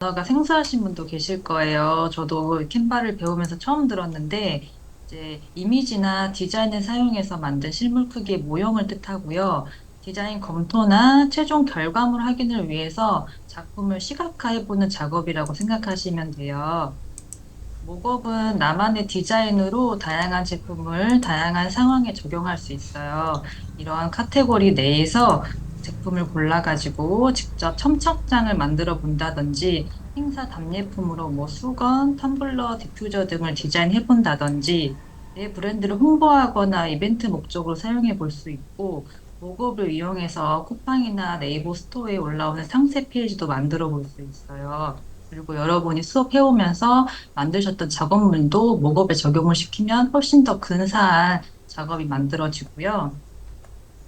언어가 생소하신 분도 계실 거예요. 저도 캔바를 배우면서 처음 들었는데, 이제 이미지나 디자인을 사용해서 만든 실물 크기의 모형을 뜻하고요. 디자인 검토나 최종 결과물 확인을 위해서 작품을 시각화해보는 작업이라고 생각하시면 돼요. 목업은 나만의 디자인으로 다양한 제품을 다양한 상황에 적용할 수 있어요. 이러한 카테고리 내에서 제품을 골라가지고 직접 첨착장을 만들어 본다든지 행사 답례품으로 뭐 수건, 텀블러, 디퓨저 등을 디자인해 본다든지 내 브랜드를 홍보하거나 이벤트 목적으로 사용해 볼 수 있고 목업을 이용해서 쿠팡이나 네이버 스토어에 올라오는 상세 페이지도 만들어 볼 수 있어요. 그리고 여러분이 수업해오면서 만드셨던 작업물도 목업에 적용을 시키면 훨씬 더 근사한 작업이 만들어지고요.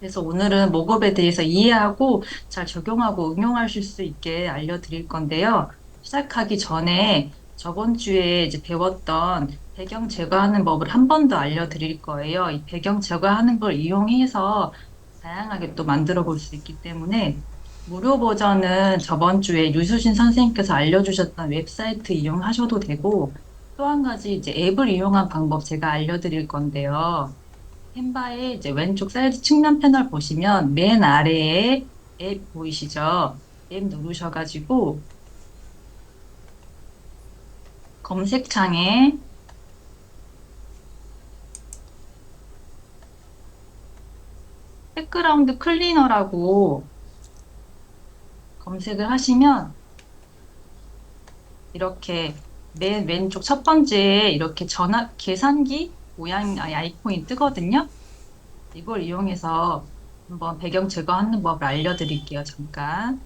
그래서 오늘은 목업에 대해서 이해하고 잘 적용하고 응용하실 수 있게 알려드릴 건데요. 시작하기 전에 저번 주에 이제 배웠던 배경 제거하는 법을 한 번 더 알려드릴 거예요. 이 배경 제거하는 걸 이용해서 다양하게 또 만들어 볼 수 있기 때문에 무료 버전은 저번 주에 유수진 선생님께서 알려주셨던 웹사이트 이용하셔도 되고 또 한 가지 이제 앱을 이용한 방법 제가 알려드릴 건데요. 캔바의 이제 왼쪽 사이드 측면 패널 보시면 맨 아래에 앱 보이시죠? 앱 누르셔가지고 검색창에 백그라운드 클리너라고 검색을 하시면 이렇게 맨 왼쪽 첫 번째에 이렇게 전화 계산기 모양 아이콘이 뜨거든요. 이걸 이용해서 한번 배경 제거하는 법을 알려드릴게요. 잠깐.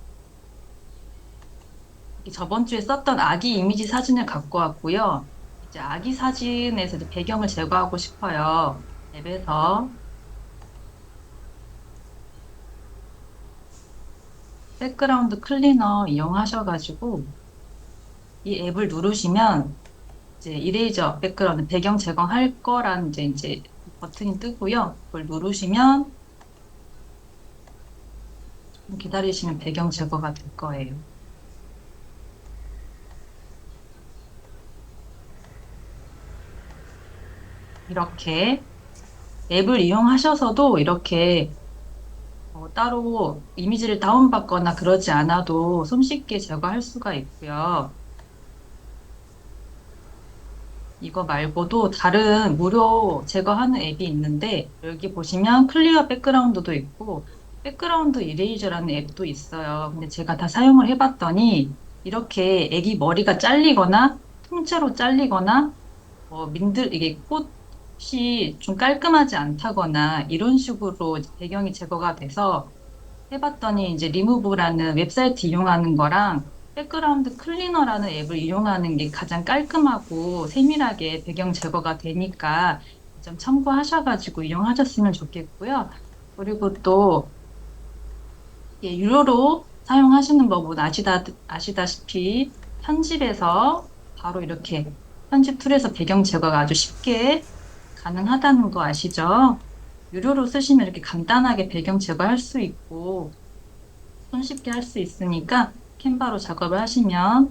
저번 주에 썼던 아기 이미지 사진을 갖고 왔고요. 이제 아기 사진에서 이제 배경을 제거하고 싶어요. 앱에서 백그라운드 클리너 이용하셔가지고 이 앱을 누르시면 이제 이레이저 백그라운드 배경 제거할 거란 이제 버튼이 뜨고요. 그걸 누르시면 좀 기다리시면 배경 제거가 될 거예요. 이렇게 앱을 이용하셔서도 이렇게 따로 이미지를 다운받거나 그러지 않아도 손쉽게 제거할 수가 있고요. 이거 말고도 다른 무료 제거하는 앱이 있는데 여기 보시면 클리어 백그라운드도 있고 백그라운드 이레이저라는 앱도 있어요. 근데 제가 다 사용을 해봤더니 이렇게 애기 머리가 잘리거나 통째로 잘리거나 이게 꽃이 좀 깔끔하지 않다거나 이런 식으로 이제 배경이 제거가 돼서 해봤더니 이제 리무브라는 웹사이트 이용하는 거랑 백그라운드 클리너라는 앱을 이용하는 게 가장 깔끔하고 세밀하게 배경 제거가 되니까 좀 참고하셔가지고 이용하셨으면 좋겠고요. 그리고 또 유료로 사용하시는 법은 아시다시피 편집에서 바로 이렇게 편집 툴에서 배경 제거가 아주 쉽게 가능하다는 거 아시죠? 유료로 쓰시면 이렇게 간단하게 배경 제거할 수 있고 손쉽게 할 수 있으니까 캔바로 작업을 하시면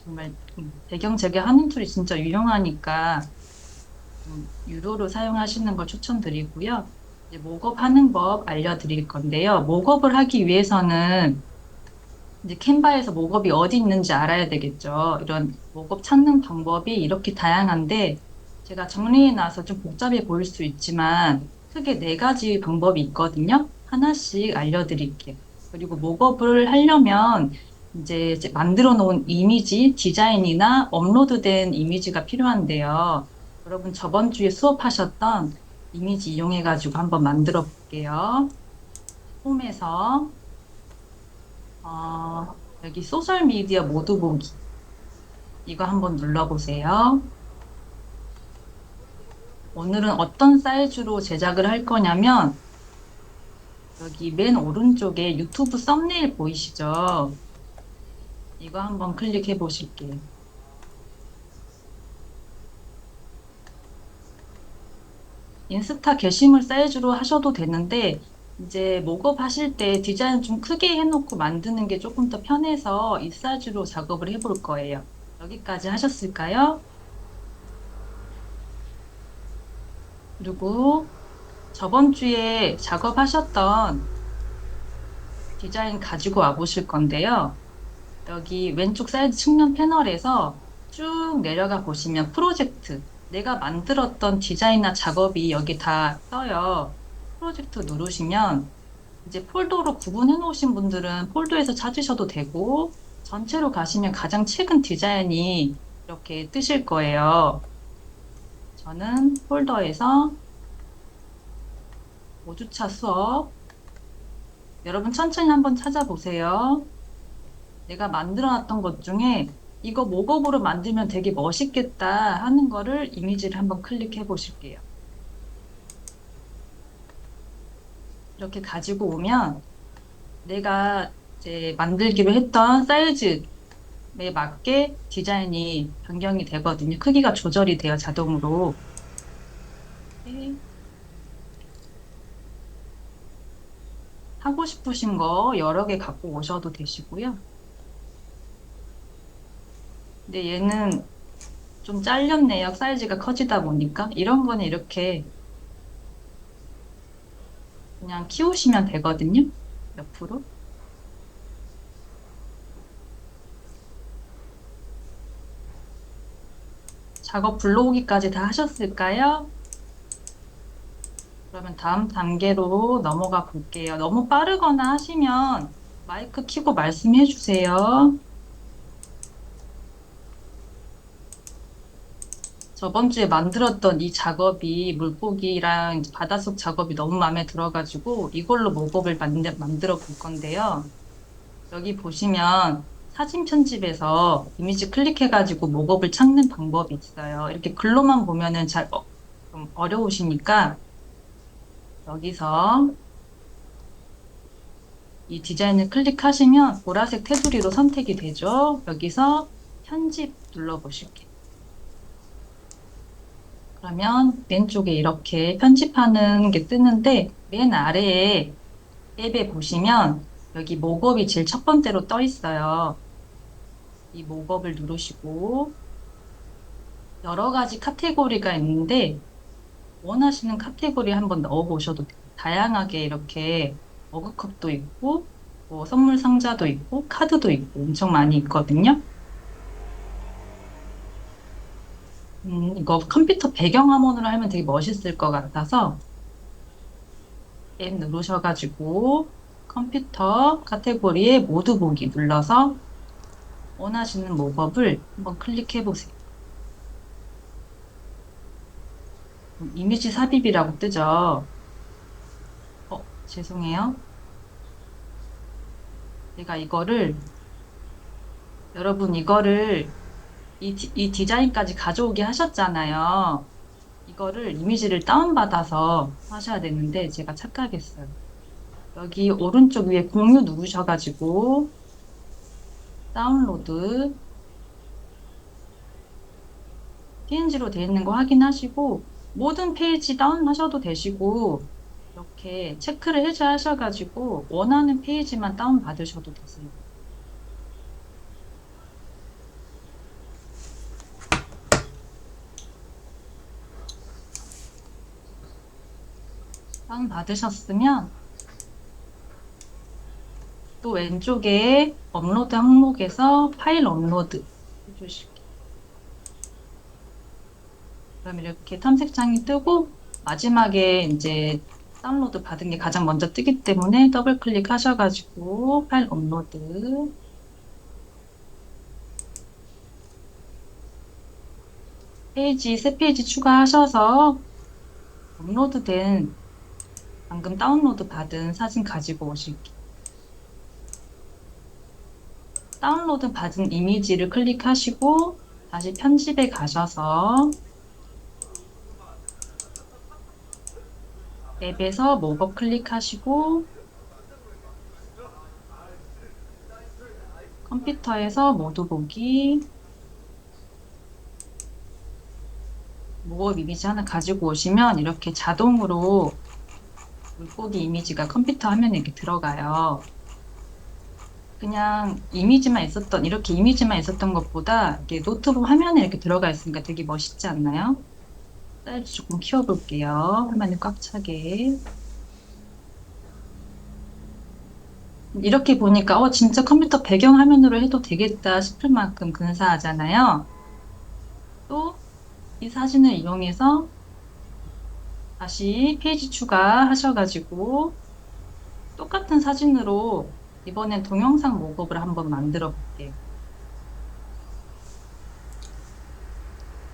정말 배경 재개하는 툴이 진짜 유용하니까 유료로 사용하시는 걸 추천드리고요. 이제 목업 하는 법 알려드릴 건데요. 목업을 하기 위해서는 이제 캔바에서 목업이 어디 있는지 알아야 되겠죠. 이런 목업 찾는 방법이 이렇게 다양한데 제가 정리해 놔서 좀 복잡해 보일 수 있지만 크게 네 가지 방법이 있거든요. 하나씩 알려드릴게요. 그리고 목업을 하려면 이제 만들어 놓은 이미지, 디자인이나 업로드된 이미지가 필요한데요. 여러분 저번 주에 수업하셨던 이미지 이용해 가지고 한번 만들어 볼게요. 홈에서 여기 소셜미디어 모두 보기. 이거 한번 눌러보세요. 오늘은 어떤 사이즈로 제작을 할 거냐면, 여기 맨 오른쪽에 유튜브 썸네일 보이시죠? 이거 한번 클릭해 보실게요. 인스타 게시물 사이즈로 하셔도 되는데, 이제 목업 하실 때 디자인 좀 크게 해놓고 만드는 게 조금 더 편해서 이 사이즈로 작업을 해볼 거예요. 여기까지 하셨을까요? 그리고 저번 주에 작업하셨던 디자인 가지고 와 보실 건데요. 여기 왼쪽 사이드 측면 패널에서 쭉 내려가 보시면 프로젝트, 내가 만들었던 디자인이나 작업이 여기 다 떠요. 프로젝트 누르시면 이제 폴더로 구분해 놓으신 분들은 폴더에서 찾으셔도 되고 전체로 가시면 가장 최근 디자인이 이렇게 뜨실 거예요. 저는 폴더에서 5주차 수업, 여러분 천천히 한번 찾아보세요. 내가 만들어 놨던 것 중에 이거 목업으로 만들면 되게 멋있겠다 하는 거를 이미지를 한번 클릭해 보실게요. 이렇게 가지고 오면 내가 이제 만들기로 했던 사이즈에 맞게 디자인이 변경이 되거든요. 크기가 조절이 돼요, 자동으로. 네. 하고 싶으신 거 여러 개 갖고 오셔도 되시고요. 근데 얘는 좀 잘렸네요. 사이즈가 커지다 보니까. 이런 거는 이렇게 그냥 키우시면 되거든요. 옆으로. 작업 불러오기까지 다 하셨을까요? 그러면 다음 단계로 넘어가 볼게요. 너무 빠르거나 하시면 마이크 켜고 말씀해 주세요. 저번 주에 만들었던 이 작업이 물고기랑 이제 바닷속 작업이 너무 마음에 들어가지고 이걸로 목업을 만들어 볼 건데요. 여기 보시면 사진 편집에서 이미지 클릭해가지고 목업을 찾는 방법이 있어요. 이렇게 글로만 보면은 좀 어려우시니까 여기서 이 디자인을 클릭하시면 보라색 테두리로 선택이 되죠. 여기서 편집 눌러보실게요. 그러면 왼쪽에 이렇게 편집하는 게 뜨는데 맨 아래에 앱에 보시면 여기 목업이 제일 첫 번째로 떠 있어요. 이 목업을 누르시고 여러 가지 카테고리가 있는데 원하시는 카테고리 한번 넣어 보셔도 돼요. 다양하게 이렇게 머그컵도 있고 뭐 선물 상자도 있고 카드도 있고 엄청 많이 있거든요. 이거 컴퓨터 배경화면으로 하면 되게 멋있을 것 같아서 앱 누르셔가지고 컴퓨터 카테고리에 모두 보기 눌러서 원하시는 모법을 한번 클릭해 보세요. 이미지 삽입이라고 뜨죠. 죄송해요. 제가 여러분 이거를 이 디자인까지 가져오게 하셨잖아요. 이거를 이미지를 다운받아서 하셔야 되는데 제가 착각했어요. 여기 오른쪽 위에 공유 누르셔가지고 다운로드 PNG로 되어 있는 거 확인하시고 모든 페이지 다운하셔도 되시고 이렇게 체크를 해제하셔가지고 원하는 페이지만 다운받으셔도 되세요. 다운받으셨으면 또 왼쪽에 업로드 항목에서 파일 업로드 해주실게요. 그럼 이렇게 탐색창이 뜨고 마지막에 이제 다운로드 받은 게 가장 먼저 뜨기 때문에 더블 클릭하셔가지고 파일 업로드 새 페이지 추가하셔서 업로드된 방금 다운로드 받은 사진 가지고 오실게요. 다운로드 받은 이미지를 클릭하시고 다시 편집에 가셔서 앱에서 목업 클릭하시고 컴퓨터에서 모두 보기 목업 이미지 하나 가지고 오시면 이렇게 자동으로 물고기 이미지가 컴퓨터 화면에 이렇게 들어가요. 그냥 이미지만 있었던, 이렇게 이미지만 있었던 것보다 이게 노트북 화면에 이렇게 들어가 있으니까 되게 멋있지 않나요? 사이즈 조금 키워볼게요. 화면이 꽉 차게. 이렇게 보니까, 진짜 컴퓨터 배경화면으로 해도 되겠다 싶을 만큼 근사하잖아요. 또, 이 사진을 이용해서 다시 페이지 추가하셔가지고, 똑같은 사진으로 이번엔 동영상 목업을 한번 만들어 볼게요.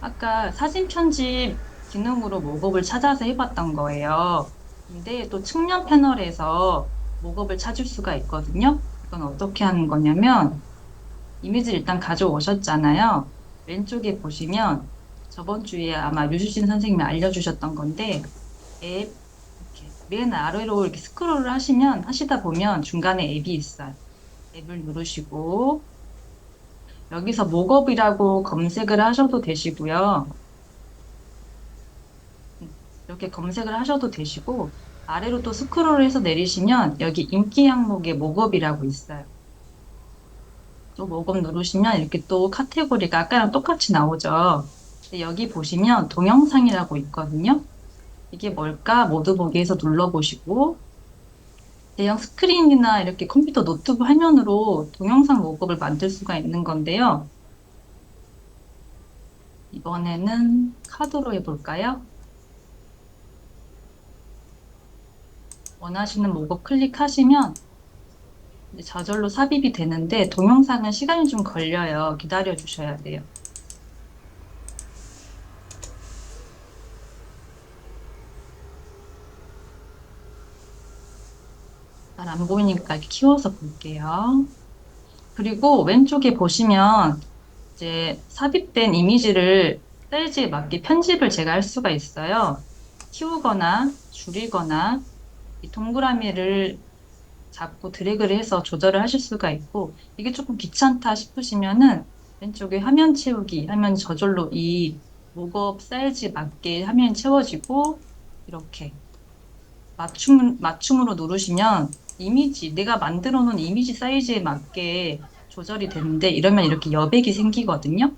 아까 사진 편집 기능으로 목업을 찾아서 해봤던 거예요. 근데 또 측면 패널에서 목업을 찾을 수가 있거든요. 이건 어떻게 하는 거냐면, 이미지를 일단 가져오셨잖아요. 왼쪽에 보시면 저번 주에 아마 류수진 선생님이 알려주셨던 건데 앱 이렇게 맨 아래로 이렇게 스크롤을 하시다 보면 중간에 앱이 있어요. 앱을 누르시고 여기서 목업이라고 검색을 하셔도 되시고요. 이렇게 검색을 하셔도 되시고 아래로 또 스크롤을 해서 내리시면 여기 인기 항목에 목업이라고 있어요. 또 목업 누르시면 이렇게 또 카테고리가 아까랑 똑같이 나오죠. 근데 여기 보시면 동영상이라고 있거든요. 이게 뭘까? 모두 보기에서 눌러보시고 대형 스크린이나 이렇게 컴퓨터 노트북 화면으로 동영상 목업을 만들 수가 있는 건데요. 이번에는 카드로 해볼까요? 원하시는 목업 클릭하시면 이제 저절로 삽입이 되는데 동영상은 시간이 좀 걸려요. 기다려 주셔야 돼요. 잘 안 보이니까 이렇게 키워서 볼게요. 그리고 왼쪽에 보시면 이제 삽입된 이미지를 사이즈에 맞게 편집을 제가 할 수가 있어요. 키우거나 줄이거나 이 동그라미를 잡고 드래그를 해서 조절을 하실 수가 있고 이게 조금 귀찮다 싶으시면은 왼쪽에 화면 채우기 하면 저절로 이 목업 사이즈에 맞게 화면이 채워지고 이렇게 맞춤으로 누르시면 이미지, 내가 만들어 놓은 이미지 사이즈에 맞게 조절이 되는데 이러면 이렇게 여백이 생기거든요.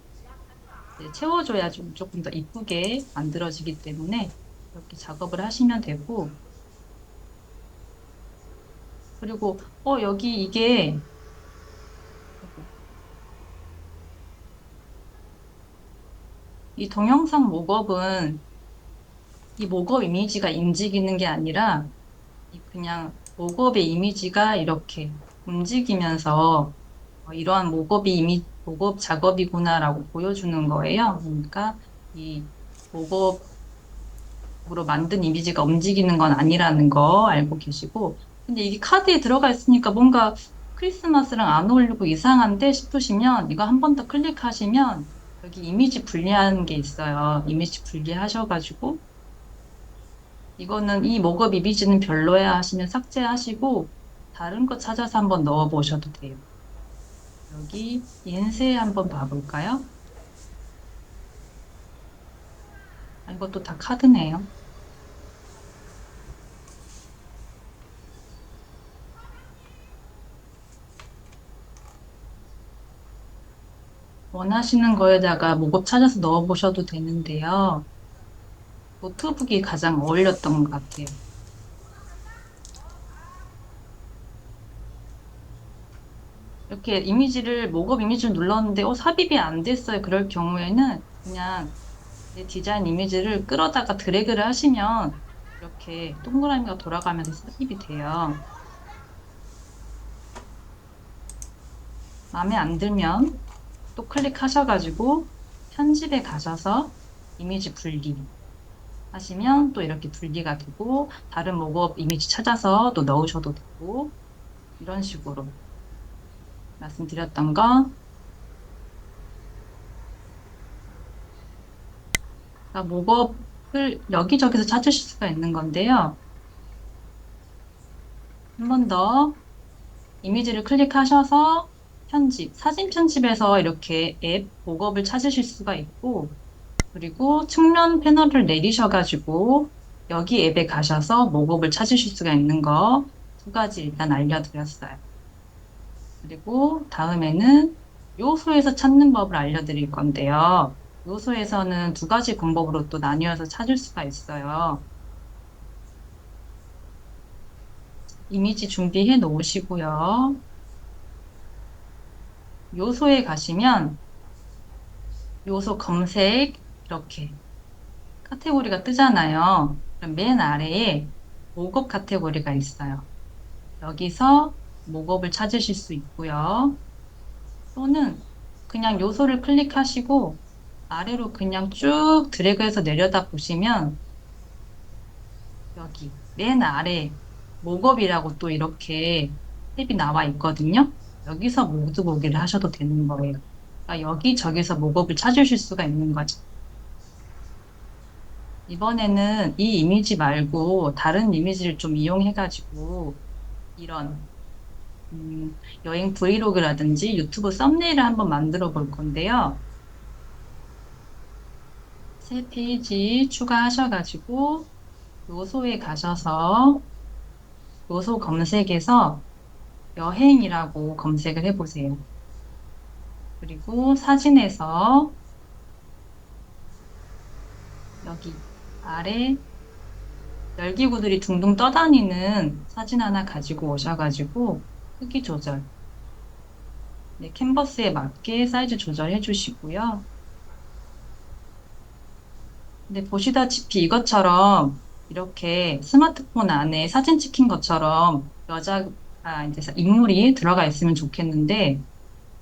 이제 채워줘야 조금 더 이쁘게 만들어지기 때문에 이렇게 작업을 하시면 되고 그리고 여기 이게 이 동영상 목업은 이 목업 이미지가 움직이는 게 아니라 그냥 목업의 이미지가 이렇게 움직이면서 이러한 목업 작업이구나라고 보여주는 거예요. 그러니까 이 목업으로 만든 이미지가 움직이는 건 아니라는 거 알고 계시고, 근데 이게 카드에 들어가 있으니까 뭔가 크리스마스랑 안 어울리고 이상한데 싶으시면 이거 한 번 더 클릭하시면 여기 이미지 분리하는 게 있어요. 이미지 분리하셔가지고 이거는 이 목업 이미지는 별로야 하시면 삭제하시고 다른 거 찾아서 한번 넣어 보셔도 돼요. 여기 인쇄 한번 봐볼까요? 이것도 다 카드네요. 원하시는 거에다가 목업 찾아서 넣어 보셔도 되는데요. 노트북이 가장 어울렸던 것 같아요. 이렇게 목업 이미지를 눌렀는데, 삽입이 안 됐어요. 그럴 경우에는 그냥 내 디자인 이미지를 끌어다가 드래그를 하시면 이렇게 동그라미가 돌아가면서 삽입이 돼요. 마음에 안 들면 또 클릭하셔가지고 편집에 가셔서 이미지 분리 하시면 또 이렇게 분리가 되고 다른 목업 이미지 찾아서 또 넣으셔도 되고 이런 식으로 말씀드렸던 거 그러니까 목업을 여기저기서 찾으실 수가 있는 건데요. 한 번 더 이미지를 클릭하셔서 사진 편집에서 이렇게 앱 목업을 찾으실 수가 있고 그리고 측면 패널을 내리셔가지고 여기 앱에 가셔서 목업을 찾으실 수가 있는 거 두 가지 일단 알려드렸어요. 그리고 다음에는 요소에서 찾는 법을 알려드릴 건데요. 요소에서는 두 가지 방법으로 또 나뉘어서 찾을 수가 있어요. 이미지 준비해 놓으시고요. 요소에 가시면 요소 검색 이렇게 카테고리가 뜨잖아요. 그럼 맨 아래에 목업 카테고리가 있어요. 여기서 목업을 찾으실 수 있고요. 또는 그냥 요소를 클릭하시고 아래로 그냥 쭉 드래그해서 내려다 보시면 여기 맨 아래 목업이라고 또 이렇게 탭이 나와 있거든요. 여기서 모두 보기를 하셔도 되는 거예요. 그러니까 여기저기서 목업을 찾으실 수가 있는 거죠. 이번에는 이 이미지 말고 다른 이미지를 좀 이용해가지고 이런 여행 브이로그라든지 유튜브 썸네일을 한번 만들어 볼 건데요. 새 페이지 추가하셔가지고 요소에 가셔서 요소 검색에서 여행이라고 검색을 해보세요. 그리고 사진에서 여기 아래 열기구들이 둥둥 떠다니는 사진 하나 가지고 오셔가지고 크기 조절, 네, 캔버스에 맞게 사이즈 조절해 주시고요. 근데 보시다시피 이것처럼 이렇게 스마트폰 안에 사진 찍힌 것처럼 이제 인물이 들어가 있으면 좋겠는데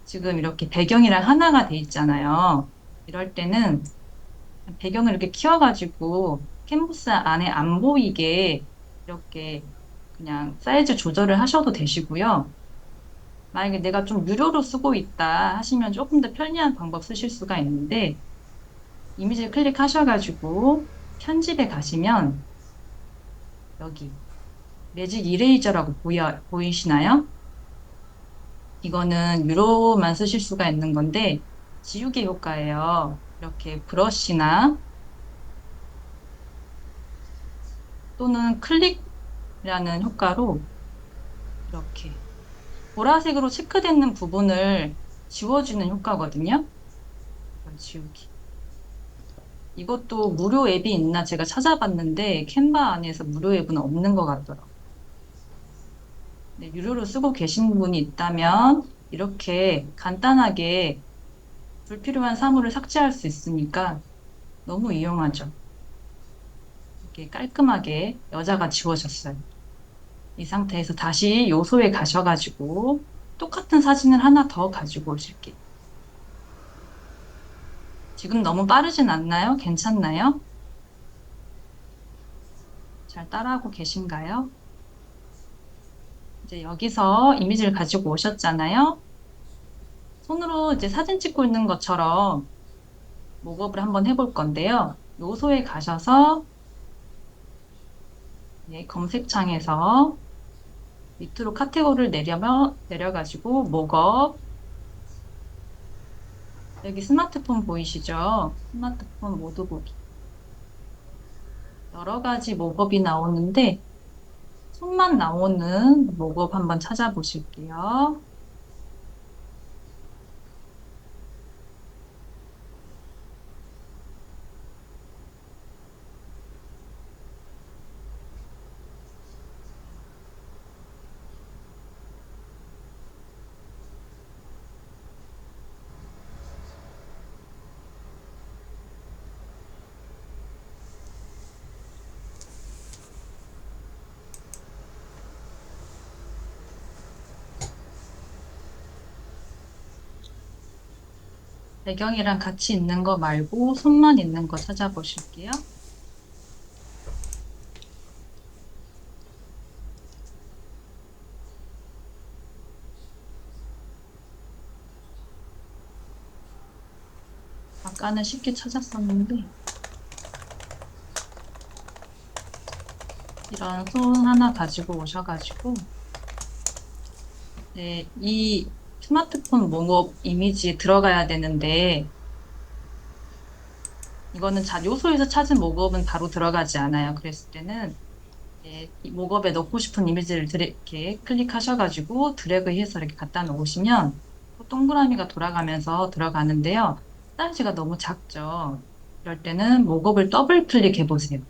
지금 이렇게 배경이랑 하나가 돼 있잖아요. 이럴 때는 배경을 이렇게 키워가지고 캔버스 안에 안 보이게 이렇게 그냥 사이즈 조절을 하셔도 되시고요. 만약에 내가 좀 유료로 쓰고 있다 하시면 조금 더 편리한 방법 쓰실 수가 있는데 이미지를 클릭하셔가지고 편집에 가시면 여기 매직 이레이저라고 보이시나요? 이거는 유로만 쓰실 수가 있는 건데 지우개 효과예요. 이렇게 브러쉬나 또는 클릭이라는 효과로 이렇게 보라색으로 체크되는 부분을 지워주는 효과거든요. 이걸 지우기. 이것도 무료 앱이 있나 제가 찾아봤는데 캔바 안에서 무료 앱은 없는 것 같더라고요. 네, 유료로 쓰고 계신 분이 있다면 이렇게 간단하게 불필요한 사물을 삭제할 수 있으니까 너무 이용하죠. 이렇게 깔끔하게 여자가 지워졌어요. 이 상태에서 다시 요소에 가셔가지고 똑같은 사진을 하나 더 가지고 오실게요. 지금 너무 빠르진 않나요? 괜찮나요? 잘 따라하고 계신가요? 이제 여기서 이미지를 가지고 오셨잖아요. 손으로 이제 사진 찍고 있는 것처럼 목업을 한번 해볼 건데요. 요소에 가셔서 검색창에서 밑으로 카테고리를 내려가지고 목업 여기 스마트폰 보이시죠? 스마트폰 모두 보기. 여러 가지 목업이 나오는데 손만 나오는 목업 한번 찾아보실게요. 배경이랑 같이 있는 거 말고 손만 있는 거 찾아보실게요. 아까는 쉽게 찾았었는데 이런 손 하나 가지고 오셔가지고 네, 이 스마트폰 목업 이미지에 들어가야 되는데 이거는 요소에서 찾은 목업은 바로 들어가지 않아요. 그랬을 때는 이 목업에 넣고 싶은 이미지를 이렇게 클릭하셔가지고 드래그해서 이렇게 갖다 놓으시면 또 동그라미가 돌아가면서 들어가는데요. 사이즈가 너무 작죠. 이럴 때는 목업을 더블 클릭해 보세요.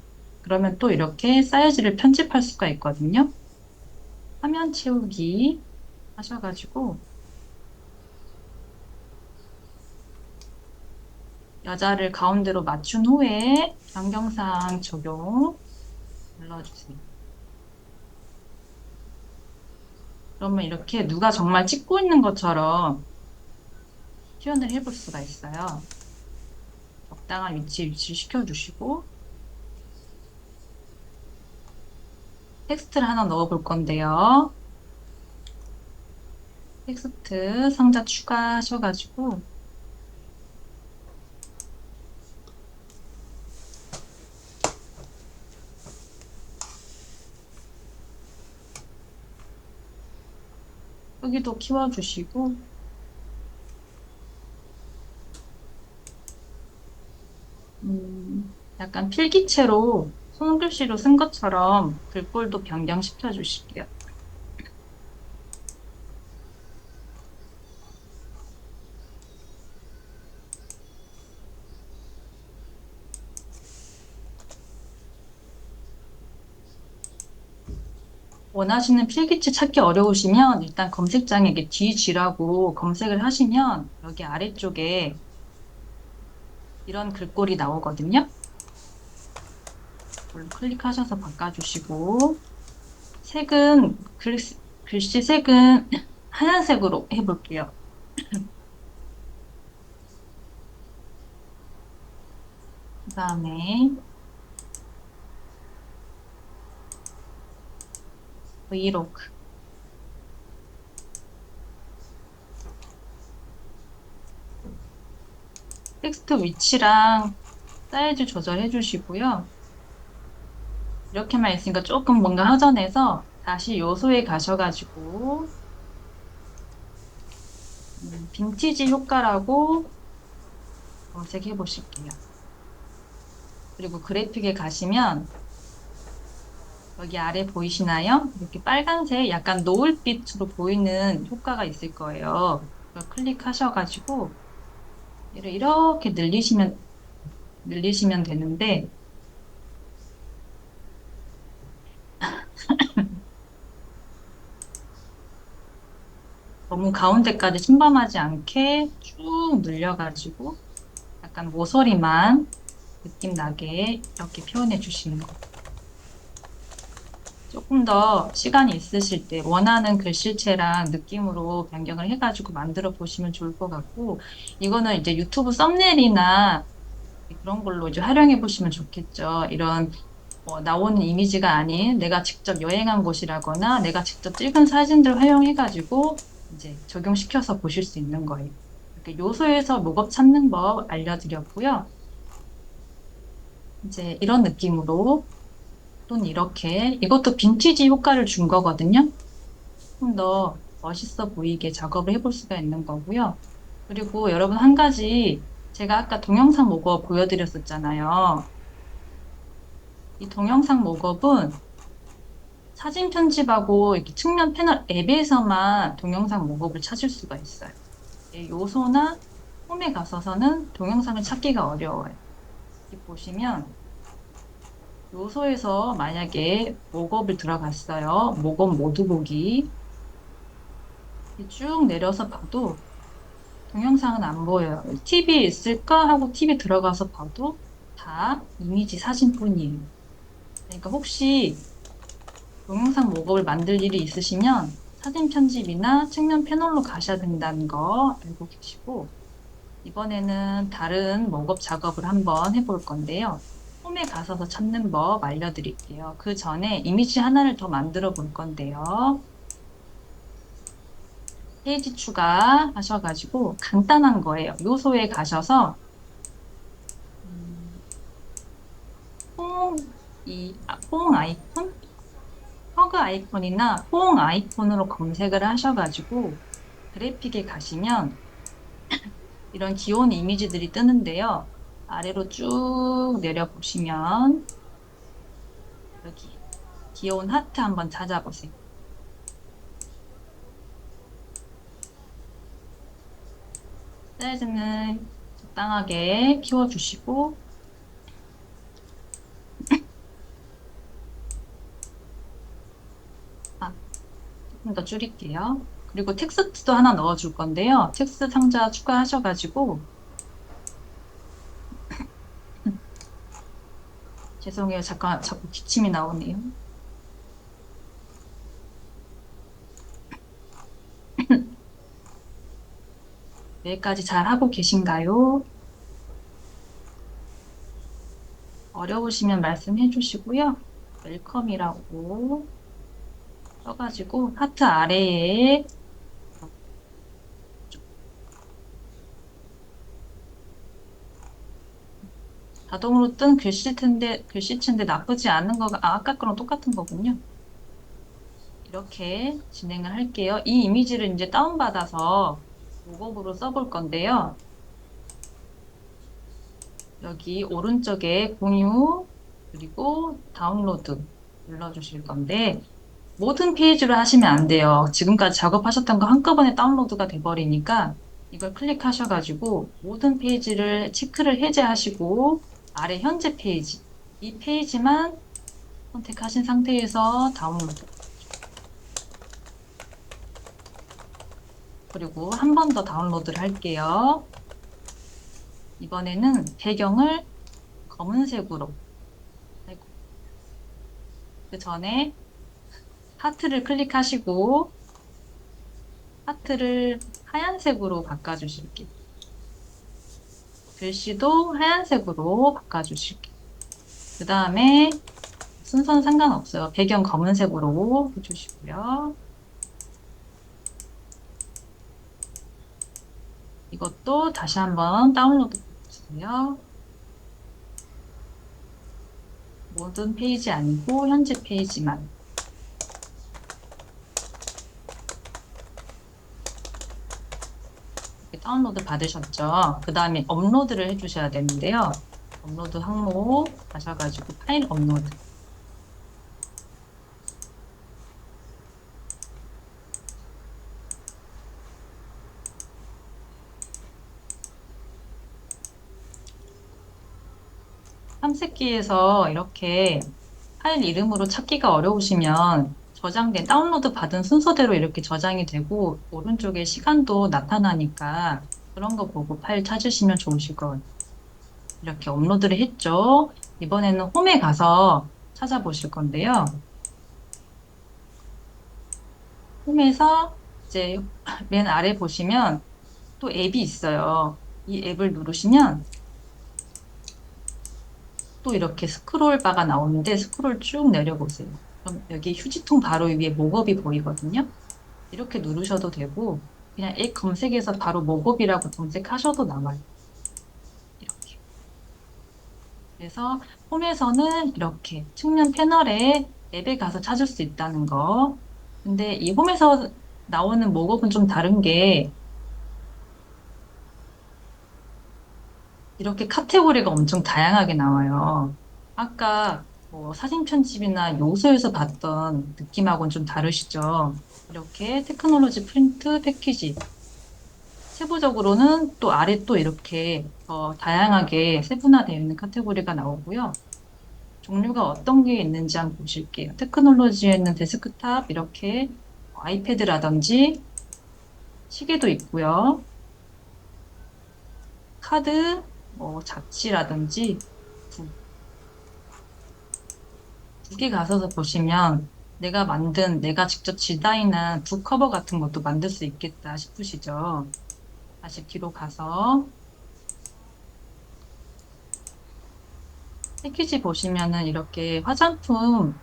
그러면 또 이렇게 사이즈를 편집할 수가 있거든요. 화면 채우기 하셔가지고 여자를 가운데로 맞춘 후에 변경사항 적용 눌러주세요. 그러면 이렇게 누가 정말 찍고 있는 것처럼 표현을 해볼 수가 있어요. 적당한 위치에 위치시켜주시고 텍스트를 하나 넣어볼 건데요. 텍스트 상자 추가하셔가지고 여기도 키워주시고 약간 필기체로 손글씨로 쓴 것처럼 글꼴도 변경시켜 주실게요. 원하시는 필기체 찾기 어려우시면 일단 검색창에 이게 DG라고 검색을 하시면 여기 아래쪽에 이런 글꼴이 나오거든요. 이걸 클릭하셔서 바꿔주시고 색은 글씨 색은 하얀색으로 해볼게요. 그 다음에 브이로그 텍스트 위치랑 사이즈 조절해 주시고요. 이렇게만 있으니까 조금 뭔가 허전해서 다시 요소에 가셔가지고 빈티지 효과라고 검색해 보실게요. 그리고 그래픽에 가시면 여기 아래 보이시나요? 이렇게 빨간색 약간 노을빛으로 보이는 효과가 있을 거예요. 그걸 클릭하셔가지고 얘를 이렇게 늘리시면 되는데 너무 가운데까지 침범하지 않게 쭉 늘려가지고 약간 모서리만 느낌 나게 이렇게 표현해 주시는 거. 조금 더 시간이 있으실 때 원하는 글씨체랑 느낌으로 변경을 해가지고 만들어 보시면 좋을 것 같고, 이거는 이제 유튜브 썸네일이나 그런 걸로 이제 활용해 보시면 좋겠죠. 이런 나오는 이미지가 아닌 내가 직접 여행한 곳이라거나 내가 직접 찍은 사진들 활용해가지고 이제 적용시켜서 보실 수 있는 거예요. 이렇게 요소에서 목업 찾는 법 알려드렸고요. 이제 이런 느낌으로 또는 이렇게 이것도 빈티지 효과를 준 거거든요. 좀 더 멋있어 보이게 작업을 해볼 수가 있는 거고요. 그리고 여러분 한 가지 제가 아까 동영상 목업 보여드렸었잖아요. 이 동영상 목업은 사진 편집하고 이렇게 측면 패널 앱에서만 동영상 목업을 찾을 수가 있어요. 요소나 홈에 가서서는 동영상을 찾기가 어려워요. 여기 보시면 요소에서 만약에 목업을 들어갔어요. 목업 모두 보기. 쭉 내려서 봐도 동영상은 안 보여요. TV에 있을까 하고 TV 들어가서 봐도 다 이미지 사진뿐이에요. 그러니까 혹시 동영상 목업을 만들 일이 있으시면 사진 편집이나 측면 패널로 가셔야 된다는 거 알고 계시고, 이번에는 다른 목업 작업을 한번 해볼 건데요. 홈에 가서서 찾는 법 알려드릴게요. 그 전에 이미지 하나를 더 만들어 볼 건데요. 페이지 추가 하셔가지고 간단한 거예요. 요소에 가셔서 포옹 아이콘? 허그 아이콘이나 포옹 아이콘으로 검색을 하셔가지고 그래픽에 가시면 이런 귀여운 이미지들이 뜨는데요. 아래로 쭉 내려보시면 여기 귀여운 하트 한번 찾아보세요. 사이즈는 적당하게 키워주시고 아, 조금 더 줄일게요. 그리고 텍스트도 하나 넣어줄 건데요. 텍스트 상자 추가하셔가지고 죄송해요. 잠깐 자꾸 기침이 나오네요. 여기까지 잘 하고 계신가요? 어려우시면 말씀해 주시고요. 웰컴이라고 써가지고 하트 아래에 자동으로 뜬 글씨체인데 나쁘지 않은 거가, 아까 거랑 똑같은 거군요. 이렇게 진행을 할게요. 이 이미지를 이제 다운받아서 모곡으로 써볼 건데요. 여기 오른쪽에 공유, 그리고 다운로드 눌러주실 건데, 모든 페이지로 하시면 안 돼요. 지금까지 작업하셨던 거 한꺼번에 다운로드가 돼버리니까 이걸 클릭하셔가지고 모든 페이지를 체크를 해제하시고 아래 현재 페이지, 이 페이지만 선택하신 상태에서 다운로드. 그리고 한 번 더 다운로드를 할게요. 이번에는 배경을 검은색으로. 아이고, 그 전에 하트를 클릭하시고 하트를 하얀색으로 바꿔주실게요. 글씨도 하얀색으로 바꿔주실게요. 그 다음에 순서는 상관없어요. 배경 검은색으로 해주시고요. 이것도 다시 한번 다운로드 해주세요. 모든 페이지 아니고 현재 페이지만. 이렇게 다운로드 받으셨죠? 그 다음에 업로드를 해주셔야 되는데요. 업로드 항목 가셔가지고 파일 업로드. 3세기에서 이렇게 파일 이름으로 찾기가 어려우시면 저장된 다운로드 받은 순서대로 이렇게 저장이 되고 오른쪽에 시간도 나타나니까 그런 거 보고 파일 찾으시면 좋으실 것 같아요. 이렇게 업로드를 했죠. 이번에는 홈에 가서 찾아보실 건데요. 홈에서 이제 맨 아래 보시면 또 앱이 있어요. 이 앱을 누르시면 또 이렇게 스크롤 바가 나오는데 스크롤 쭉 내려보세요. 그럼 여기 휴지통 바로 위에 목업이 보이거든요. 이렇게 누르셔도 되고 그냥 앱 검색에서 바로 목업이라고 검색하셔도 나와요. 이렇게. 그래서 홈에서는 이렇게 측면 패널에 앱에 가서 찾을 수 있다는 거. 근데 이 홈에서 나오는 목업은 좀 다른 게 이렇게 카테고리가 엄청 다양하게 나와요. 아까 뭐 사진 편집이나 요소에서 봤던 느낌하고는 좀 다르시죠? 이렇게 테크놀로지 프린트 패키지. 세부적으로는 또 아래 또 이렇게 다양하게 세분화되어 있는 카테고리가 나오고요. 종류가 어떤 게 있는지 한번 보실게요. 테크놀로지에는 데스크탑 이렇게 아이패드라든지 시계도 있고요. 카드, 뭐 잡지라든지 북에 가셔서 보시면 내가 직접 디자인한 북 커버 같은 것도 만들 수 있겠다 싶으시죠? 다시 뒤로 가서 패키지 보시면은 이렇게 화장품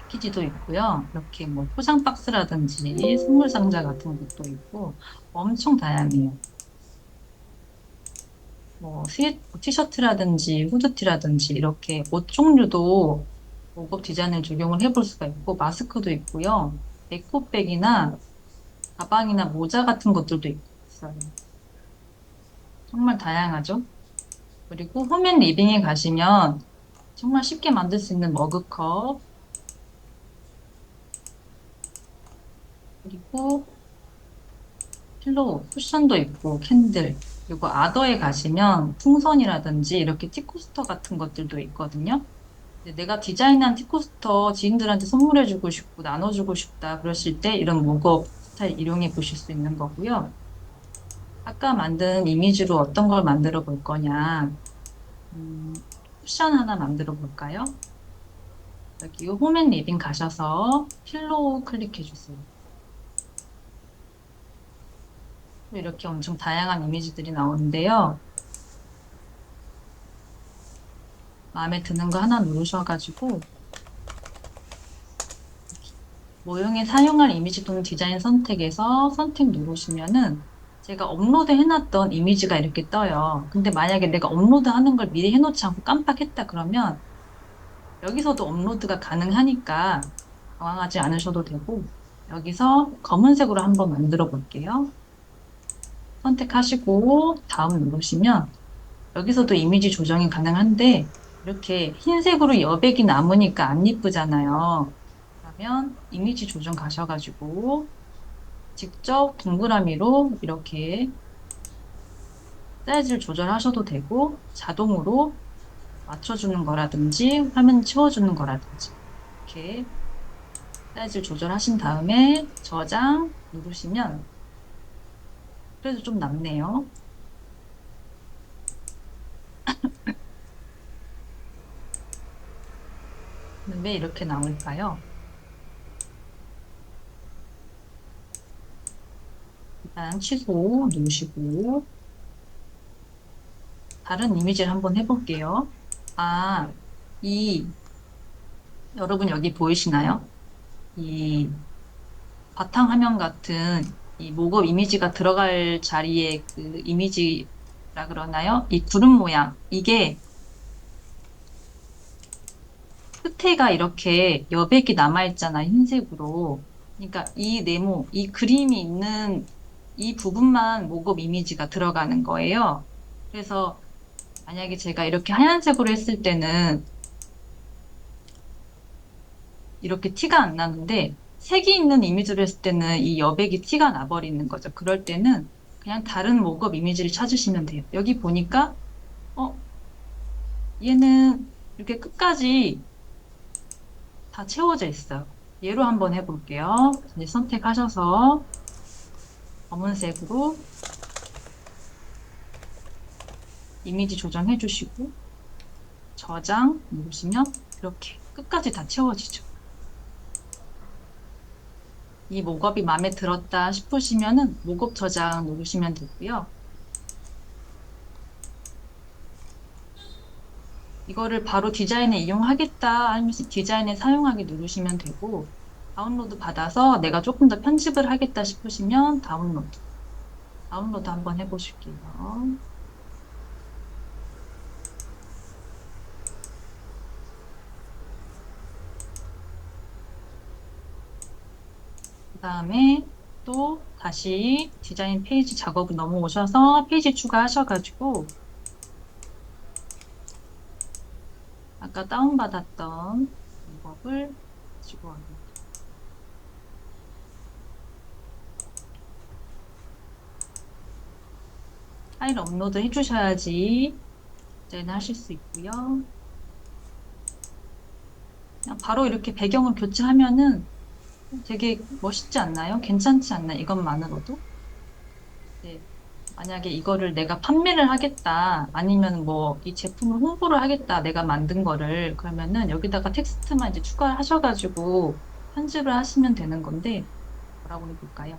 패키지도 있고요. 이렇게 뭐 포장 박스라든지 선물 상자 같은 것도 있고 엄청 다양해요. 뭐 티셔츠라든지 후드티라든지 이렇게 옷 종류도 고급 디자인을 적용을 해볼 수가 있고 마스크도 있고요. 에코백이나 가방이나 모자 같은 것들도 있어요. 정말 다양하죠. 그리고 홈앤 리빙에 가시면 정말 쉽게 만들 수 있는 머그컵, 그리고 필로우, 쿠션도 있고 캔들, 그리고 아더에 가시면 풍선이라든지 이렇게 티코스터 같은 것들도 있거든요. 근데 내가 디자인한 티코스터 지인들한테 선물해주고 싶고 나눠주고 싶다 그러실 때 이런 목업 스타일 이용해 보실 수 있는 거고요. 아까 만든 이미지로 어떤 걸 만들어 볼 거냐. 쿠션 하나 만들어 볼까요? 여기 홈앤 리빙 가셔서 필로우 클릭해 주세요. 이렇게 엄청 다양한 이미지들이 나오는데요. 마음에 드는 거 하나 누르셔가지고 모형에 사용할 이미지 또는 디자인 선택에서 선택 누르시면은 제가 업로드 해놨던 이미지가 이렇게 떠요. 근데 만약에 내가 업로드 하는 걸 미리 해놓지 않고 깜빡했다 그러면 여기서도 업로드가 가능하니까 당황하지 않으셔도 되고 여기서 검은색으로 한번 만들어 볼게요. 선택하시고 다음 누르시면 여기서도 이미지 조정이 가능한데 이렇게 흰색으로 여백이 남으니까 안 이쁘잖아요. 그러면 이미지 조정 가셔가지고 직접 동그라미로 이렇게 사이즈를 조절하셔도 되고 자동으로 맞춰주는 거라든지 화면 치워주는 거라든지 이렇게 사이즈를 조절하신 다음에 저장 누르시면 그래도 좀 남네요. 왜 이렇게 나올까요? 일단 취소 누르시고 다른 이미지를 한번 해볼게요. 아, 이 여러분 여기 보이시나요? 이 바탕화면 같은 이 목업 이미지가 들어갈 자리에 그 이미지라 그러나요? 이 구름 모양. 이게 끝에가 이렇게 여백이 남아있잖아, 흰색으로. 그러니까 이 네모, 이 그림이 있는 이 부분만 목업 이미지가 들어가는 거예요. 그래서 만약에 제가 이렇게 하얀색으로 했을 때는 이렇게 티가 안 나는데 색이 있는 이미지를 했을 때는 이 여백이 티가 나버리는 거죠. 그럴 때는 그냥 다른 목업 이미지를 찾으시면 돼요. 여기 보니까 어, 얘는 이렇게 끝까지 다 채워져 있어요. 얘로 한번 해볼게요. 이제 선택하셔서 검은색으로 이미지 조정해 주시고 저장 누르시면 이렇게 끝까지 다 채워지죠. 이 목업이 마음에 들었다 싶으시면은 목업 저장 누르시면 되고요. 이거를 바로 디자인에 이용하겠다 하면서 디자인에 사용하기 누르시면 되고 다운로드 받아서 내가 조금 더 편집을 하겠다 싶으시면 다운로드 한번 해보실게요. 그 다음에 또 다시 디자인 페이지 작업을 넘어오셔서 페이지 추가하셔가지고 아까 다운받았던 방법을 가지고 와요. 파일 업로드 해주셔야지 디자인 하실 수 있고요. 그냥 바로 이렇게 배경을 교체하면은 되게 멋있지 않나요? 괜찮지 않나요? 이것만으로도? 네. 만약에 이거를 내가 판매를 하겠다, 아니면 뭐 이 제품을 홍보를 하겠다, 내가 만든 거를, 그러면은 여기다가 텍스트만 이제 추가하셔가지고 편집을 하시면 되는 건데, 뭐라고 해볼까요?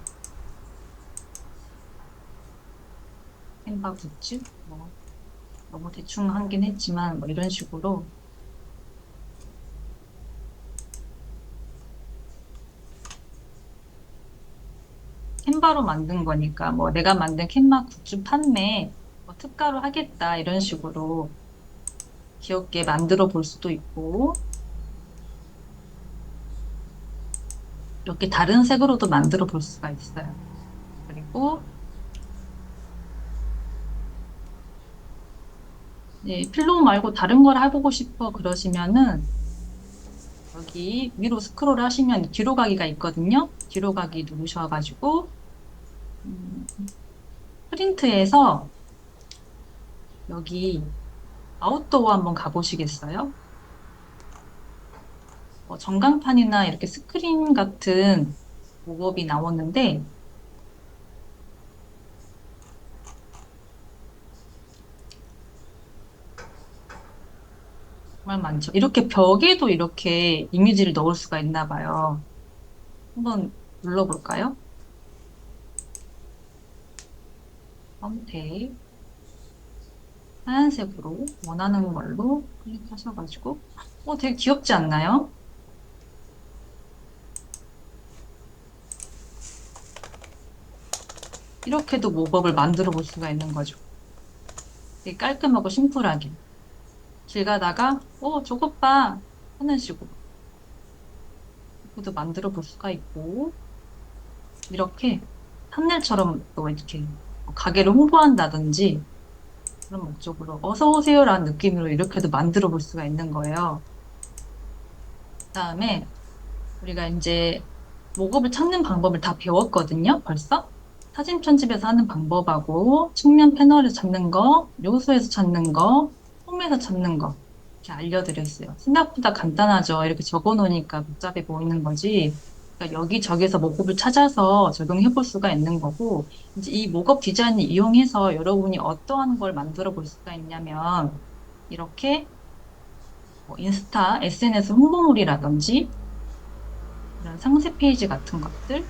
캔바 굿즈? 뭐, 너무 대충 하긴 했지만, 뭐 이런 식으로 캔바로 만든 거니까, 뭐 내가 만든 캔바 굿즈 판매, 뭐 특가로 하겠다, 이런 식으로 귀엽게 만들어 볼 수도 있고, 이렇게 다른 색으로도 만들어 볼 수가 있어요. 그리고 네, 필로우 말고 다른 걸 해보고 싶어 그러시면은 여기 위로 스크롤 하시면 뒤로 가기가 있거든요. 뒤로 가기 누르셔가지고 음, 프린트에서 여기 아웃도어 한번 가보시겠어요? 전광판이나 이렇게 스크린 같은 목업이 나오는데 정말 많죠. 이렇게 벽에도 이렇게 이미지를 넣을 수가 있나 봐요. 한번 눌러볼까요? 선택, 하얀색으로 원하는 걸로 클릭하셔가지고 되게 귀엽지 않나요? 이렇게도 목업을 만들어 볼 수가 있는 거죠. 되게 깔끔하고 심플하게. 길 가다가 저것 봐 하는 식으로 이것도 만들어 볼 수가 있고 이렇게 탐넬처럼 또 이렇게 가게를 홍보한다든지 그런 목적으로 어서 오세요라는 느낌으로 이렇게도 만들어 볼 수가 있는 거예요. 그다음에 우리가 이제 목업을 찾는 방법을 다 배웠거든요, 벌써. 사진 편집에서 하는 방법하고 측면 패널에서 찾는 거, 요소에서 찾는 거, 폼에서 찾는 거 이렇게 알려드렸어요. 생각보다 간단하죠. 이렇게 적어 놓으니까 복잡해 보이는 거지. 그러니까 여기저기서 목업을 찾아서 적용해 볼 수가 있는 거고, 이제 이 목업 디자인을 이용해서 여러분이 어떠한 걸 만들어 볼 수가 있냐면, 이렇게 인스타, SNS 홍보물이라든지, 이런 상세 페이지 같은 것들,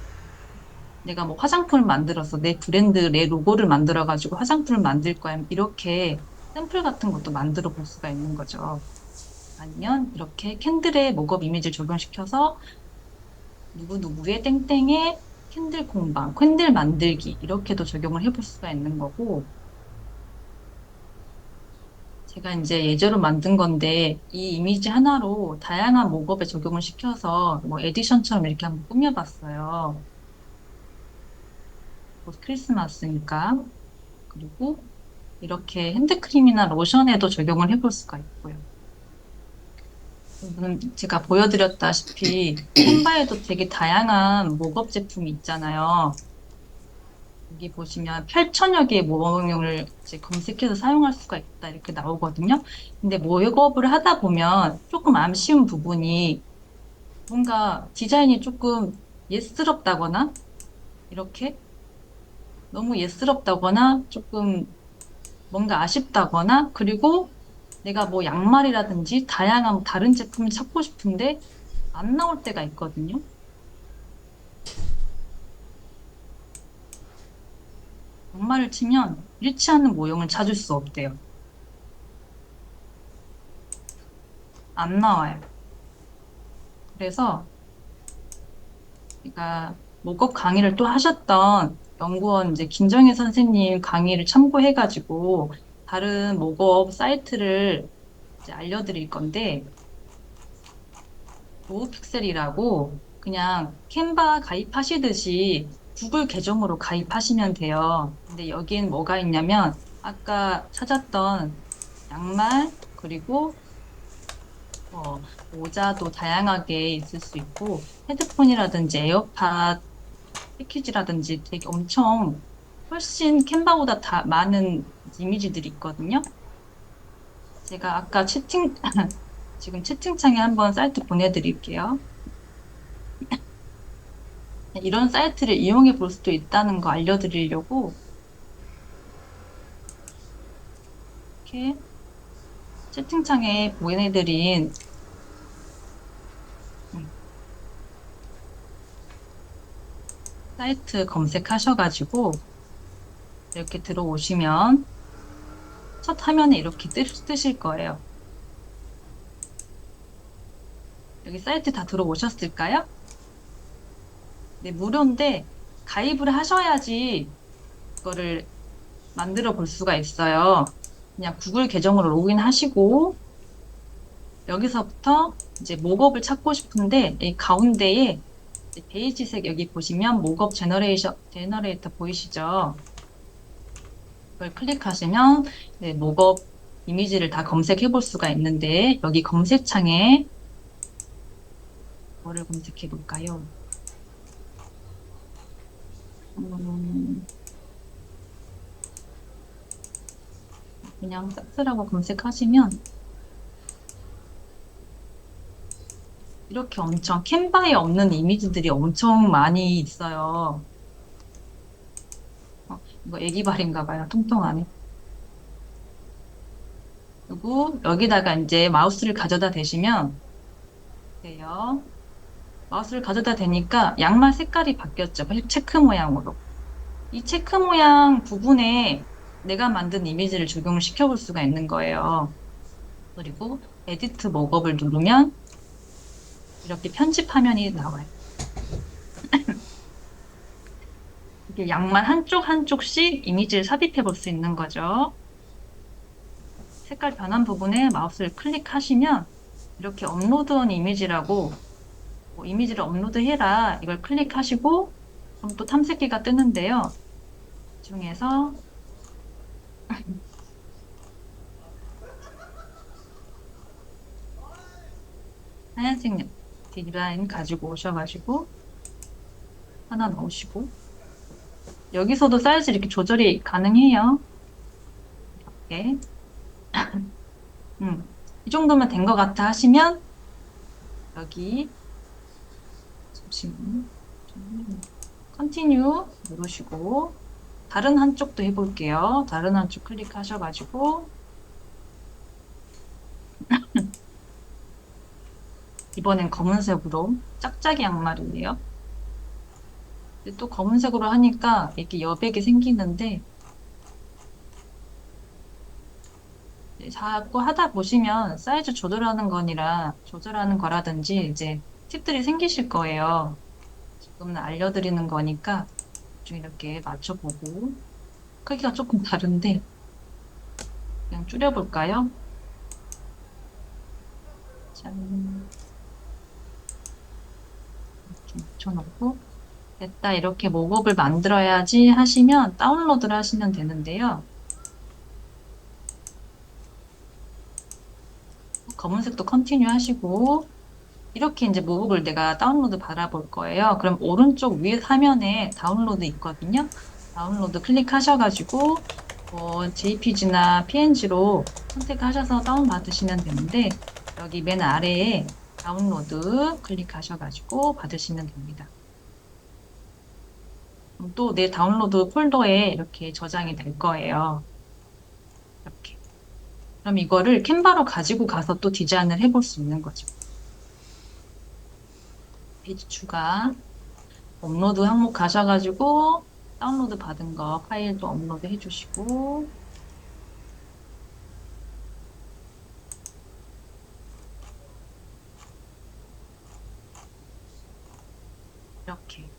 내가 뭐 화장품을 만들어서 내 브랜드, 내 로고를 만들어가지고 화장품을 만들 거야. 이렇게 샘플 같은 것도 만들어 볼 수가 있는 거죠. 아니면 이렇게 캔들의 목업 이미지를 적용시켜서 누구누구의 땡땡의 캔들 공방, 캔들 만들기 이렇게도 적용을 해볼 수가 있는 거고 제가 이제 예제로 만든 건데 이 이미지 하나로 다양한 목업에 적용을 시켜서 뭐 에디션처럼 이렇게 한번 꾸며봤어요. 곧 크리스마스니까. 그리고 이렇게 핸드크림이나 로션에도 적용을 해볼 수가 있고요. 제가 보여드렸다시피 캔바에도 되게 다양한 목업 제품이 있잖아요. 여기 보시면 8천여 개의 모형을 이제 검색해서 사용할 수가 있다 이렇게 나오거든요. 근데 목업을 하다 보면 조금 아쉬운 부분이 뭔가 디자인이 조금 예스럽다거나 이렇게 너무 예스럽다거나 조금 뭔가 아쉽다거나 그리고 내가 뭐 양말이라든지 다양한 다른 제품을 찾고 싶은데 안 나올 때가 있거든요. 양말을 치면 일치하는 모형을 찾을 수 없대요. 안 나와요. 그래서 제가 목업 강의를 또 하셨던 연구원 이제 김정혜 선생님 강의를 참고해가지고 다른 목업 사이트를 이제 알려드릴 건데 노우픽셀이라고 그냥 캔바 가입하시듯이 구글 계정으로 가입하시면 돼요. 근데 여기엔 뭐가 있냐면 아까 찾았던 양말 그리고 모자도 다양하게 있을 수 있고 헤드폰이라든지 에어팟 패키지라든지 되게 엄청 훨씬 캔바보다 다 많은 이미지들이 있거든요. 제가 아까 지금 채팅창에 한번 사이트 보내드릴게요. 이런 사이트를 이용해 볼 수도 있다는 거 알려드리려고 이렇게 채팅창에 보내드린 음, 사이트 검색하셔가지고 이렇게 들어오시면 첫 화면에 이렇게 뜨실 거예요. 여기 사이트 다 들어오셨을까요? 네, 무료인데 가입을 하셔야지 이거를 만들어 볼 수가 있어요. 그냥 구글 계정으로 로그인 하시고 여기서부터 이제 목업을 찾고 싶은데 이 가운데에 이제 베이지색 여기 보시면 목업 제너레이터 보이시죠? 그걸 클릭하시면 네, 목업 이미지를 다 검색해 볼 수가 있는데, 여기 검색창에 뭐를 검색해 볼까요? 음, 그냥 싹스라고 검색하시면 이렇게 엄청 캔바에 없는 이미지들이 엄청 많이 있어요. 이거 애기발인가 봐요. 통통하네. 그리고 여기다가 이제 마우스를 가져다 대시면 돼요. 마우스를 가져다 대니까 양말 색깔이 바뀌었죠. 체크 모양으로. 이 체크 모양 부분에 내가 만든 이미지를 적용을 시켜볼 수가 있는 거예요. 그리고 에디트 목업을 누르면 이렇게 편집 화면이 나와요. 이게 양말 한쪽 한쪽씩 이미지를 삽입해 볼 수 있는 거죠. 색깔 변한 부분에 마우스를 클릭하시면 이렇게 업로드온 이미지라고 뭐 이미지를 업로드해라 이걸 클릭하시고 그럼 또 탐색기가 뜨는데요. 중에서 하얀색 디자인 가지고 오셔가지고 하나 넣으시고 여기서도 사이즈 이렇게 조절이 가능해요. 이렇게 이 정도면 된 것 같아 하시면 여기 잠시만요. 컨티뉴 누르시고 다른 한쪽도 해볼게요. 다른 한쪽 클릭하셔가지고 이번엔 검은색으로 짝짝이 양말이에요. 근데 또 검은색으로 하니까 이렇게 여백이 생기는데 자꾸 하다 보시면 사이즈 조절하는 거라든지 이제 팁들이 생기실 거예요. 지금은 알려드리는 거니까 좀 이렇게 맞춰보고 크기가 조금 다른데 그냥 줄여볼까요? 짠. 이렇게 맞춰놓고 됐다 이렇게 목업을 만들어야지 하시면 다운로드를 하시면 되는데요. 검은색도 컨티뉴 하시고 이렇게 이제 목록을 내가 다운로드 받아볼 거예요. 그럼 오른쪽 위에 화면에 다운로드 있거든요. 다운로드 클릭하셔가지고 JPG나 PNG로 선택하셔서 다운받으시면 되는데 여기 맨 아래에 다운로드 클릭하셔가지고 받으시면 됩니다. 또 내 다운로드 폴더에 이렇게 저장이 될 거예요. 이렇게. 그럼 이거를 캔바로 가지고 가서 또 디자인을 해볼 수 있는 거죠. 페이지 추가. 업로드 항목 가셔가지고 다운로드 받은 거 파일도 업로드 해주시고 이렇게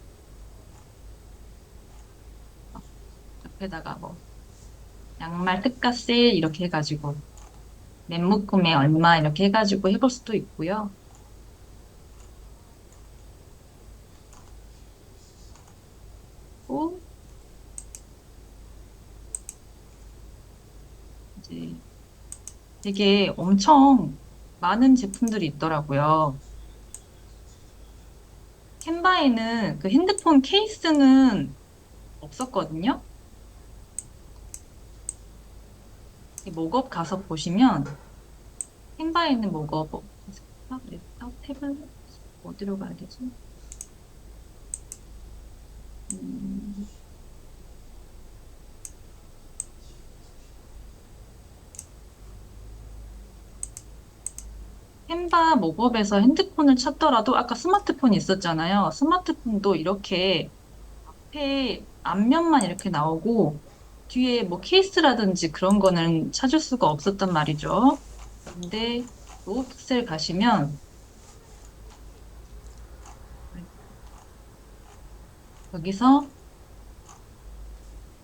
옆에다가 뭐 양말 특가 세일 이렇게 해가지고 맨묶음에 얼마 이렇게 해가지고 해볼 수도 있고요. 또 이제 되게 엄청 많은 제품들이 있더라고요. 캔바에는 그 핸드폰 케이스는 없었거든요. 이 목업 가서 보시면 캔바에 있는 목업 랩탑, 태블릿 어디로 가야 되지? 음, 캔바 목업에서 핸드폰을 찾더라도 아까 스마트폰이 있었잖아요. 스마트폰도 이렇게 앞에 앞면만 이렇게 나오고 뒤에 뭐 케이스라든지 그런 거는 찾을 수가 없었단 말이죠. 근데 노후픽셀 가시면 여기서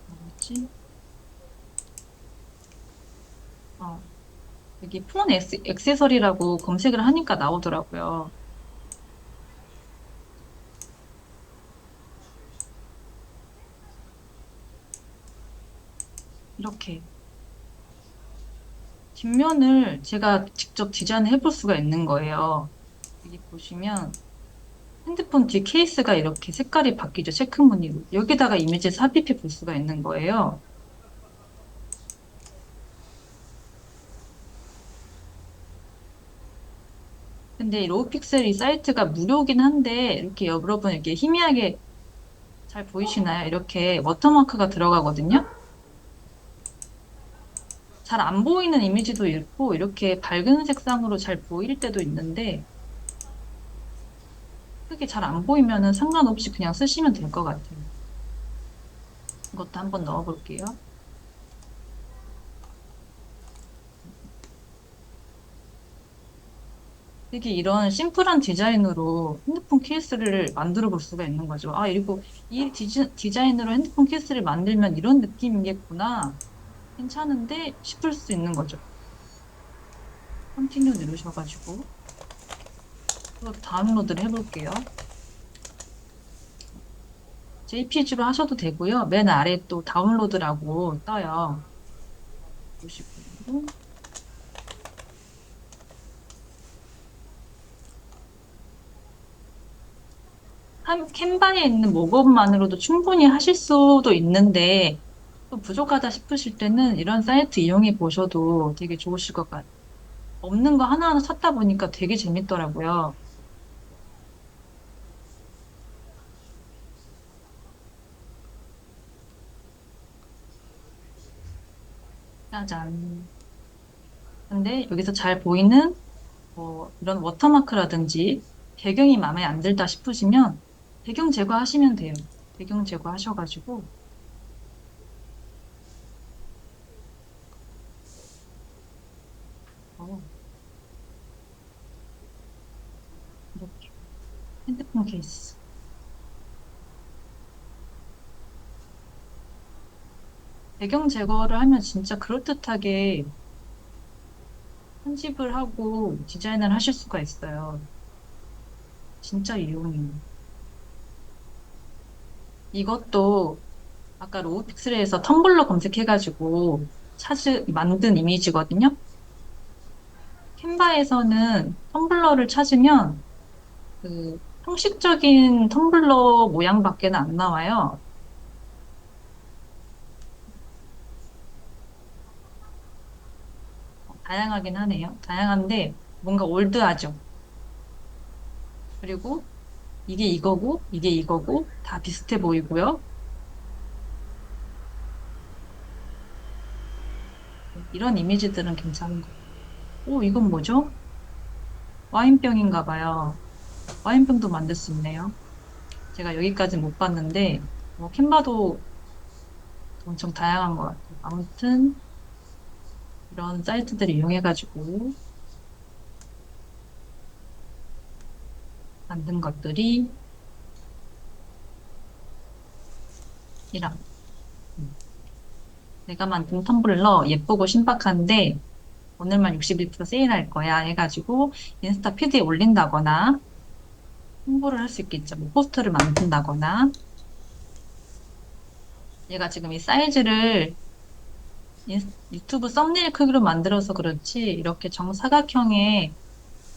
뭐지? 어, 여기 폰 액세서리라고 검색을 하니까 나오더라고요. 이렇게 뒷면을 제가 직접 디자인해 볼 수가 있는 거예요. 여기 보시면 핸드폰 뒤 케이스가 이렇게 색깔이 바뀌죠. 체크무늬로. 여기다가 이미지 삽입해 볼 수가 있는 거예요. 근데 이 로우픽셀 이 사이트가 무료긴 한데 이렇게 여러분 이렇게 희미하게 잘 보이시나요? 이렇게 워터마크가 들어가거든요. 잘 안 보이는 이미지도 있고 이렇게 밝은 색상으로 잘 보일 때도 있는데 크게 잘 안 보이면은 상관없이 그냥 쓰시면 될 것 같아요. 이것도 한번 넣어볼게요. 되게 이런 심플한 디자인으로 핸드폰 케이스를 만들어 볼 수가 있는 거죠. 아, 그리고 이 디자인으로 핸드폰 케이스를 만들면 이런 느낌이겠구나. 괜찮은데 싶을 수 있는 거죠. 컨티뉴 누르셔가지고 또 다운로드를 해볼게요. JPG로 하셔도 되고요. 맨 아래 또 다운로드라고 떠요. 보시고 캔바에 있는 모법만으로도 충분히 하실 수도 있는데 또 부족하다 싶으실 때는 이런 사이트 이용해 보셔도 되게 좋으실 것 같아요. 없는 거 하나하나 찾다 보니까 되게 재밌더라고요. 짜잔. 근데 여기서 잘 보이는 이런 워터마크라든지 배경이 마음에 안 들다 싶으시면 배경 제거하시면 돼요. 배경 제거하셔가지고 어, 이렇게 핸드폰 케이스. 배경 제거를 하면 진짜 그럴듯하게 편집을 하고 디자인을 하실 수가 있어요. 진짜 유용해요. 이것도 아까 로우 픽셀에서 텀블러 검색해가지고 만든 이미지거든요. 캔바에서는 텀블러를 찾으면 그 형식적인 텀블러 모양밖에는 안 나와요. 다양하긴 하네요. 다양한데 뭔가 올드하죠. 그리고 이게 이거고 이게 이거고 다 비슷해 보이고요. 이런 이미지들은 괜찮은 거. 오, 이건 뭐죠? 와인병인가 봐요. 와인병도 만들 수 있네요. 제가 여기까지 못 봤는데 캔바도 엄청 다양한 것 같아요. 아무튼 이런 사이트들을 이용해가지고 만든 것들이 이런 내가 만든 텀블러 예쁘고 신박한데 오늘만 61% 세일할 거야 해가지고 인스타 피드에 올린다거나 홍보를 할 수 있겠죠. 뭐 포스터를 만든다거나 얘가 지금 이 사이즈를 유튜브 썸네일 크기로 만들어서 그렇지 이렇게 정사각형의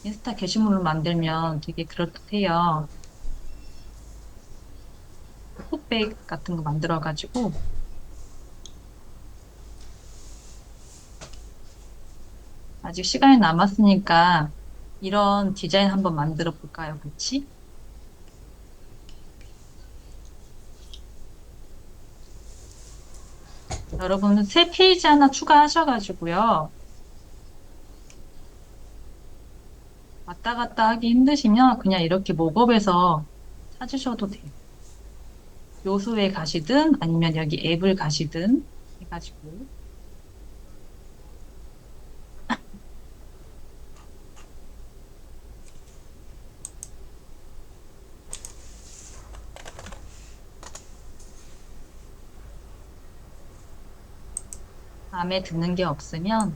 인스타 게시물을 만들면 되게 그럴듯해요. 흑백 같은 거 만들어가지고 아직 시간이 남았으니까 이런 디자인 한번 만들어 볼까요, 같이? 여러분 새 페이지 하나 추가하셔가지고요. 왔다 갔다 하기 힘드시면 그냥 이렇게 목업에서 찾으셔도 돼요. 요소에 가시든 아니면 여기 앱을 가시든 해가지고 마음에 드는 게 없으면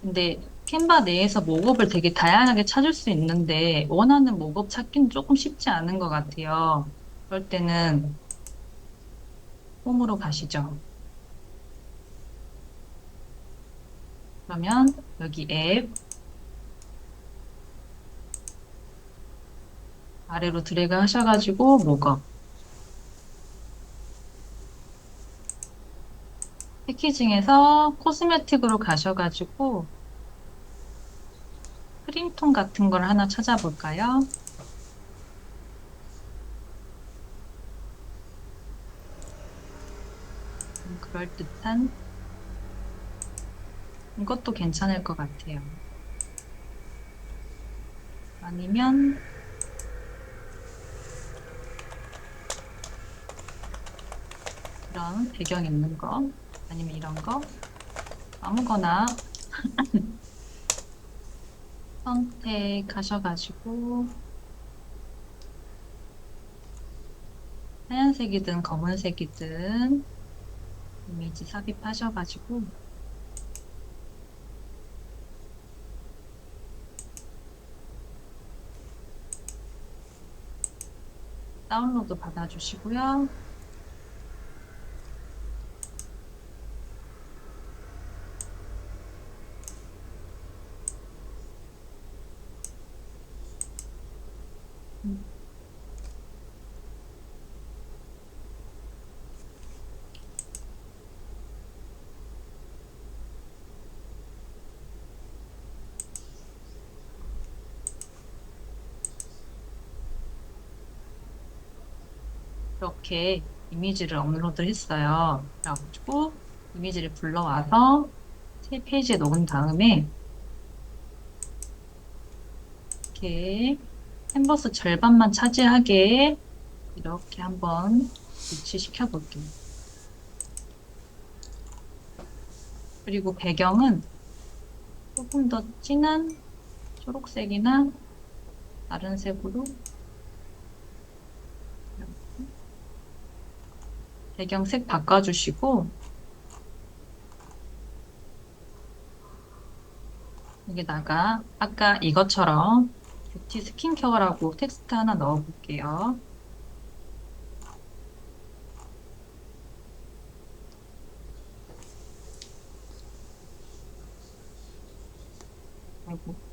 근데 캔바 내에서 목업을 되게 다양하게 찾을 수 있는데 원하는 목업 찾기는 조금 쉽지 않은 것 같아요. 그럴 때는 홈으로 가시죠. 그러면 여기 앱 아래로 드래그 하셔가지고 목업 패키징에서 코스메틱으로 가셔가지고 크림톤 같은 걸 하나 찾아볼까요? 그럴듯한 이것도 괜찮을 것 같아요. 아니면 이런 배경 있는 거 아니면 이런 거 아무거나 선택하셔가지고 하얀색이든 검은색이든 이미지 삽입하셔가지고 다운로드 받아주시고요. 이렇게 이미지를 업로드 했어요. 그래가지고 이미지를 불러와서 새 페이지에 놓은 다음에 이렇게 캔버스 절반만 차지하게 이렇게 한번 위치시켜 볼게요. 그리고 배경은 조금 더 진한 초록색이나 다른 색으로 배경색 바꿔주시고 여기다가 아까 이것처럼 뷰티 스킨케어라고 텍스트 하나 넣어볼게요. 아이고.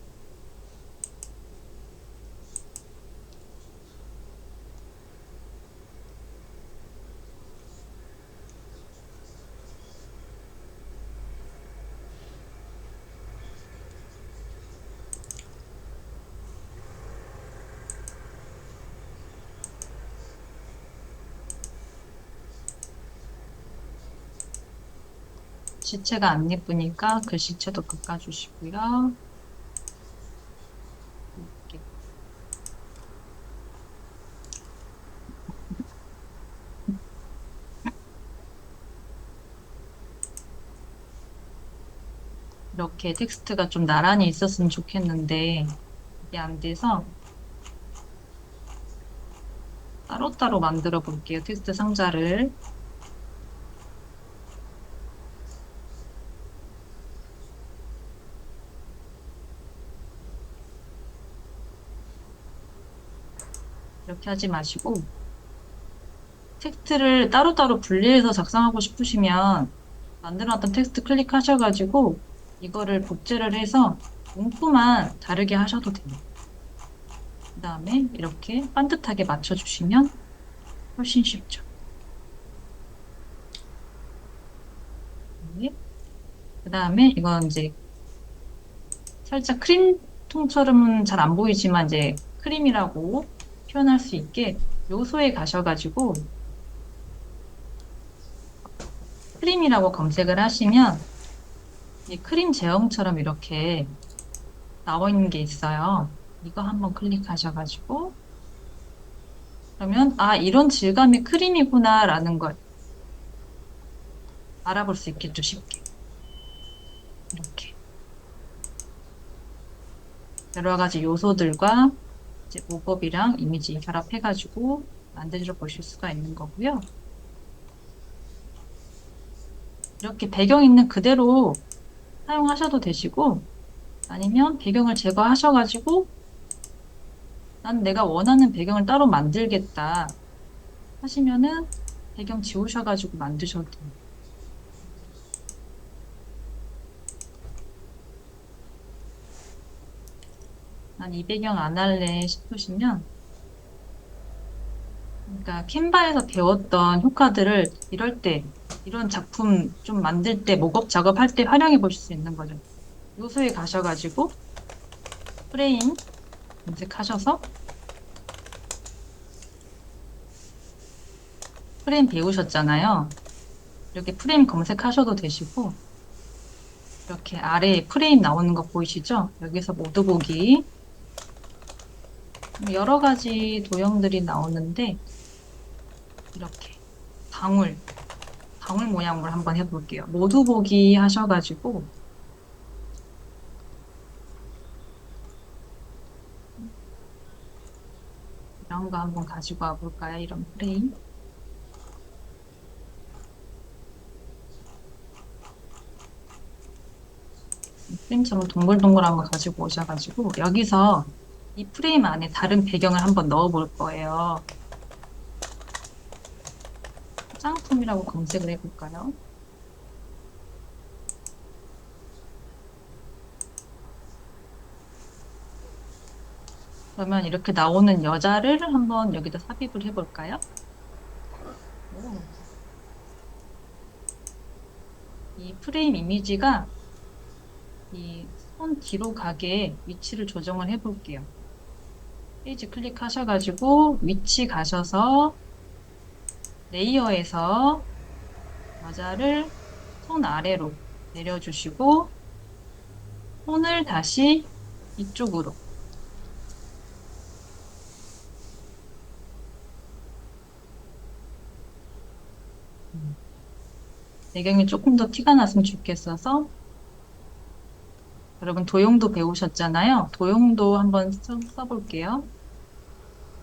시체가 안 예쁘니까 글씨체도 바꿔주시고요. 이렇게. 이렇게 텍스트가 좀 나란히 있었으면 좋겠는데 이게 안 돼서 따로따로 만들어 볼게요. 텍스트 상자를. 이렇게 하지 마시고 텍스트를 따로따로 분리해서 작성하고 싶으시면 만들어놨던 텍스트 클릭하셔가지고 이거를 복제를 해서 문구만 다르게 하셔도 돼요. 그 다음에 이렇게 반듯하게 맞춰주시면 훨씬 쉽죠. 네. 그 다음에 이건 이제 살짝 크림통처럼은 잘 안 보이지만 이제 크림이라고 표현할 수 있게 요소에 가셔가지고 크림이라고 검색을 하시면 이 크림 제형처럼 이렇게 나와 있는 게 있어요. 이거 한번 클릭하셔가지고 그러면 아 이런 질감의 크림이구나라는 걸 알아볼 수 있겠죠, 쉽게. 이렇게 여러 가지 요소들과 이제 모법이랑 이미지 결합해가지고 만들어 보실 수가 있는 거고요. 이렇게 배경 있는 그대로 사용하셔도 되시고 아니면 배경을 제거하셔가지고 난 내가 원하는 배경을 따로 만들겠다 하시면은 배경 지우셔가지고 만드셔도 돼요. 난 이 배경 안 할래 싶으시면, 그러니까 캔바에서 배웠던 효과들을 이럴 때, 이런 작품 좀 만들 때, 목업 작업할 때 활용해 보실 수 있는 거죠. 요소에 가셔가지고 프레임 검색하셔서 프레임 배우셨잖아요. 이렇게 프레임 검색하셔도 되시고, 이렇게 아래에 프레임 나오는 거 보이시죠? 여기서 모두 보기. 여러 가지 도형들이 나오는데, 이렇게 방울 모양으로 한번 해볼게요. 모두 보기 하셔가지고, 이런 거 한번 가지고 와볼까요? 이런 프레임. 프레임처럼 동글동글한 거 가지고 오셔가지고, 여기서 이 프레임 안에 다른 배경을 한번 넣어볼 거예요. 화장품이라고 검색을 해볼까요? 그러면 이렇게 나오는 여자를 한번 여기다 삽입을 해볼까요? 오. 이 프레임 이미지가 이 손 뒤로 가게 위치를 조정을 해볼게요. 페이지 클릭하셔가지고 위치 가셔서 레이어에서 여자를 손 아래로 내려주시고 손을 다시 이쪽으로. 음, 배경이 조금 더 티가 났으면 좋겠어서 여러분 도형도 배우셨잖아요. 도형도 한번 써볼게요.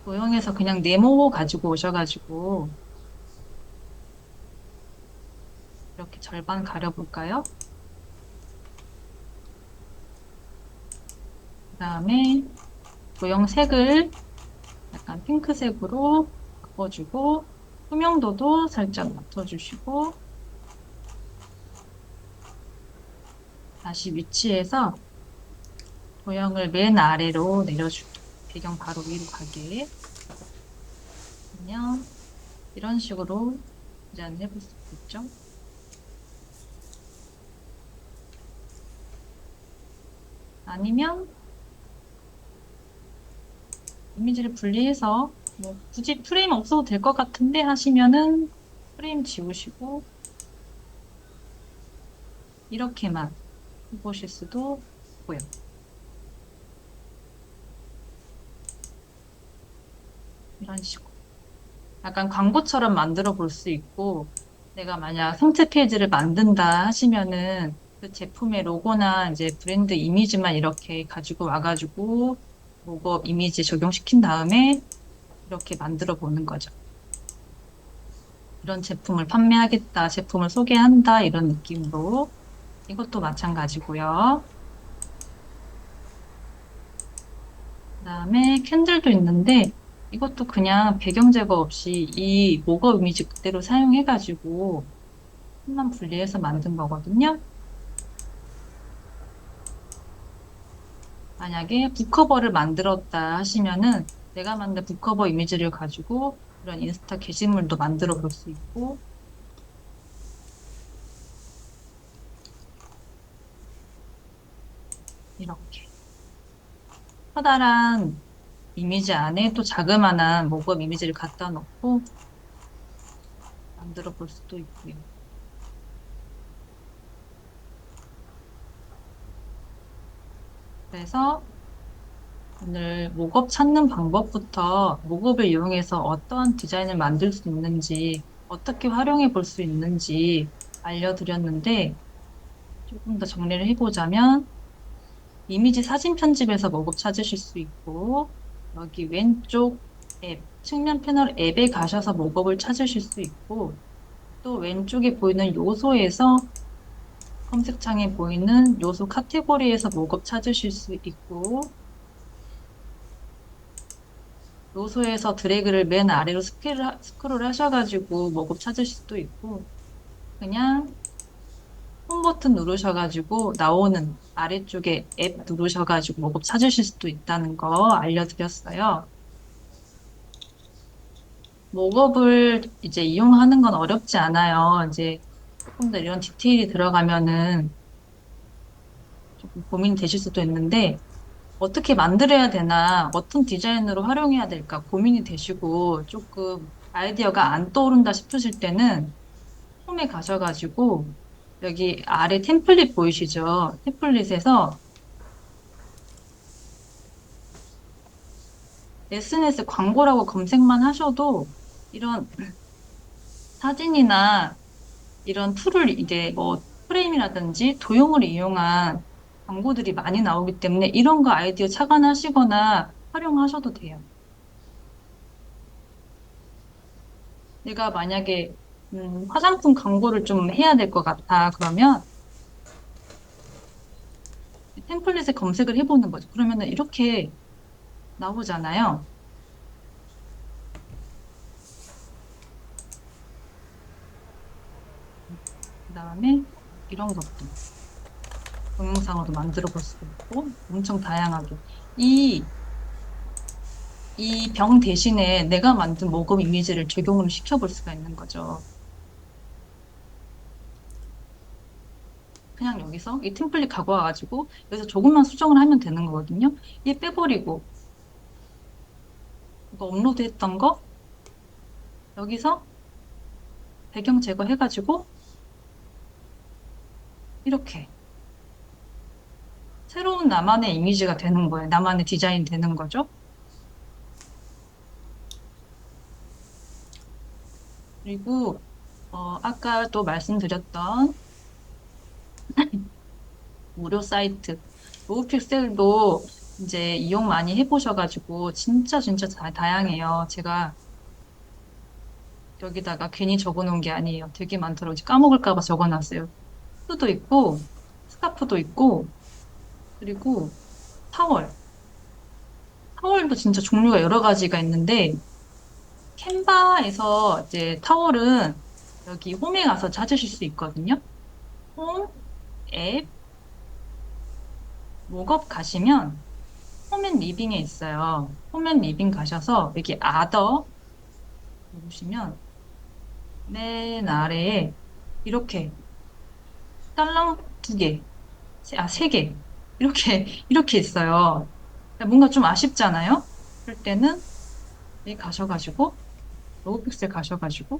도형에서 그냥 네모 가지고 오셔가지고 이렇게 절반 가려볼까요? 그 다음에 도형 색을 약간 핑크색으로 바꿔주고 투명도도 살짝 맞춰주시고 다시 위치에서 도형을 맨 아래로 내려줄게요. 배경 바로 위로 가게. 그러면 이런 식으로 디자인을 해볼 수 있죠. 아니면 이미지를 분리해서 뭐 굳이 프레임 없어도 될 것 같은데 하시면은 프레임 지우시고 이렇게만 해보실 수도 있고요. 이런 식으로. 약간 광고처럼 만들어 볼 수 있고, 내가 만약 상세 페이지를 만든다 하시면은 그 제품의 로고나 이제 브랜드 이미지만 이렇게 가지고 와가지고 로고 이미지 적용시킨 다음에 이렇게 만들어 보는 거죠. 이런 제품을 판매하겠다, 제품을 소개한다, 이런 느낌으로. 이것도 마찬가지고요. 그다음에 캔들도 있는데 이것도 그냥 배경 제거 없이 이 모거 이미지 그대로 사용해가지고 만 분리해서 만든 거거든요. 만약에 북커버를 만들었다 하시면은 내가 만든 북커버 이미지를 가지고 이런 인스타 게시물도 만들어 볼 수 있고 이렇게 커다란 이미지 안에 또 자그마한 모범 이미지를 갖다 놓고 만들어 볼 수도 있고요. 그래서 오늘 목업 찾는 방법부터 목업을 이용해서 어떠한 디자인을 만들 수 있는지, 어떻게 활용해 볼 수 있는지 알려드렸는데, 조금 더 정리를 해보자면, 이미지 사진 편집에서 목업 찾으실 수 있고, 여기 왼쪽 앱, 측면 패널 앱에 가셔서 목업을 찾으실 수 있고, 또 왼쪽에 보이는 요소에서 검색창에 보이는 요소 카테고리에서 목업 찾으실 수 있고, 요소에서 드래그를 맨 아래로 스크롤 하셔가지고 목업 찾을 수도 있고, 그냥 홈 버튼 누르셔가지고 나오는 아래쪽에 앱 누르셔가지고 뭐급 찾으실 수도 있다는 거 알려드렸어요. 목업을 이제 이용하는 건 어렵지 않아요. 이제 조금 더 이런 디테일이 들어가면은 조금 고민이 되실 수도 있는데, 어떻게 만들어야 되나, 어떤 디자인으로 활용해야 될까 고민이 되시고, 조금 아이디어가 안 떠오른다 싶으실 때는 홈에 가셔가지고, 여기 아래 템플릿 보이시죠? 템플릿에서 SNS 광고라고 검색만 하셔도 이런 사진이나 이런 툴을 이제 뭐 프레임이라든지 도형을 이용한 광고들이 많이 나오기 때문에 이런 거 아이디어 착안하시거나 활용하셔도 돼요. 내가 만약에 화장품 광고를 좀 해야 될 것 같아. 그러면 템플릿에 검색을 해보는 거죠. 그러면은 이렇게 나오잖아요. 그다음에 이런 것도 동영상으로 만들어 볼 수도 있고 엄청 다양하게. 이 이 병 대신에 내가 만든 모금 이미지를 적용을 시켜볼 수가 있는 거죠. 그냥 여기서 이 템플릿 갖고 와가지고 여기서 조금만 수정을 하면 되는 거거든요. 얘 빼버리고 이거 업로드했던 거 여기서 배경 제거해가지고 이렇게 새로운 나만의 이미지가 되는 거예요. 나만의 디자인 되는 거죠. 그리고 아까 또 말씀드렸던 무료 사이트 로우픽셀도 이제 이용 많이 해보셔가지고 진짜 진짜 다양해요. 제가 여기다가 괜히 적어놓은 게 아니에요. 되게 많더라고요. 까먹을까 봐 적어놨어요. 후드도 있고 스카프도 있고 그리고 타월. 타월도 진짜 종류가 여러 가지가 있는데 캔바에서 이제 타월은 여기 홈에 가서 찾으실 수 있거든요. 홈, 앱, 목업 가시면 홈앤 리빙에 있어요. 홈앤 리빙 가셔서 여기 아더 누르시면 맨 아래에 이렇게 딸랑 두 개, 세 개. 이렇게, 이렇게 있어요. 뭔가 좀 아쉽잖아요? 그럴 때는 여기 가셔가지고, 로우 픽셀 가셔가지고,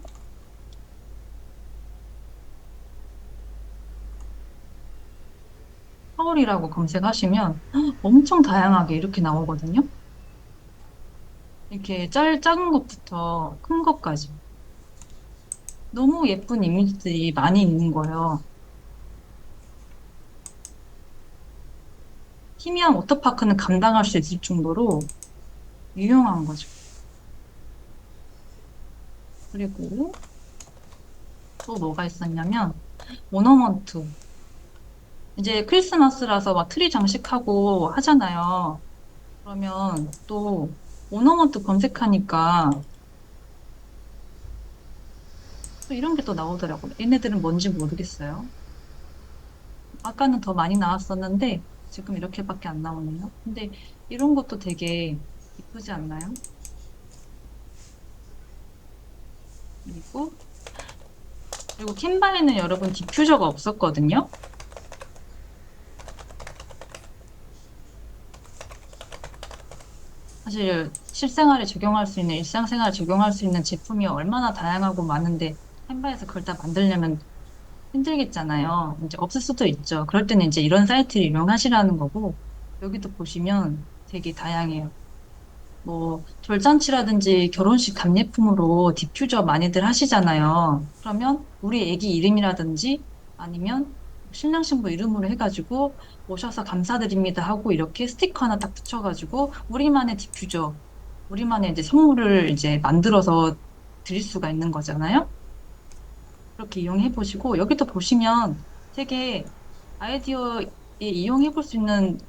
타월이라고 검색하시면 엄청 다양하게 이렇게 나오거든요. 이렇게 작은 것부터 큰 것까지. 너무 예쁜 이미지들이 많이 있는 거예요. 희미한 워터파크는 감당할 수 있을 정도로 유용한 거죠. 그리고 또 뭐가 있었냐면, 오너먼트. 이제 크리스마스라서 막 트리 장식하고 하잖아요. 그러면 또 오너먼트 검색하니까 또 이런 게 또 나오더라고요. 얘네들은 뭔지 모르겠어요. 아까는 더 많이 나왔었는데 지금 이렇게밖에 안 나오네요. 근데 이런 것도 되게 이쁘지 않나요? 그리고 그리고 캔바에는 여러분 디퓨저가 없었거든요. 사실 실생활에 적용할 수 있는 일상생활에 적용할 수 있는 제품이 얼마나 다양하고 많은데 캔바에서 그걸 다 만들려면 힘들겠잖아요. 이제 없을 수도 있죠. 그럴 때는 이제 이런 사이트를 이용하시라는 거고, 여기도 보시면 되게 다양해요. 뭐, 돌잔치라든지 결혼식 답례품으로 디퓨저 많이들 하시잖아요. 그러면 우리 애기 이름이라든지 아니면 신랑 신부 이름으로 해가지고 오셔서 감사드립니다 하고 이렇게 스티커 하나 딱 붙여가지고 우리만의 디퓨저, 우리만의 이제 선물을 이제 만들어서 드릴 수가 있는 거잖아요. 그렇게 이용해 보시고, 여기도 보시면 되게 아이디어에 이용해 볼 수 있는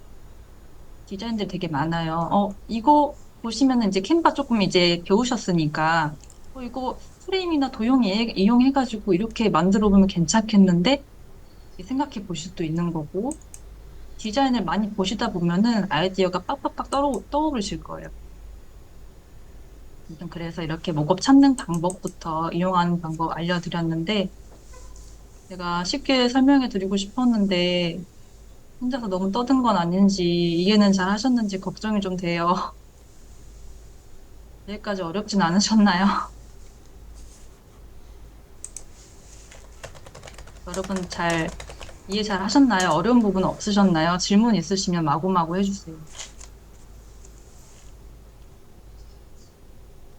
디자인들 되게 많아요. 이거 보시면은 이제 캔바 조금 이제 배우셨으니까, 이거 프레임이나 도형 이용해가지고 이렇게 만들어 보면 괜찮겠는데? 생각해 보실 수도 있는 거고, 디자인을 많이 보시다 보면은 아이디어가 빡빡빡 떠오르실 거예요. 아무튼 그래서 이렇게 목업 찾는 방법부터 이용하는 방법 알려드렸는데, 제가 쉽게 설명해 드리고 싶었는데, 혼자서 너무 떠든 건 아닌지, 이해는 잘 하셨는지 걱정이 좀 돼요. 여기까지 어렵진 않으셨나요? 여러분 잘 이해 잘 하셨나요? 어려운 부분 없으셨나요? 질문 있으시면 마구마구 해주세요.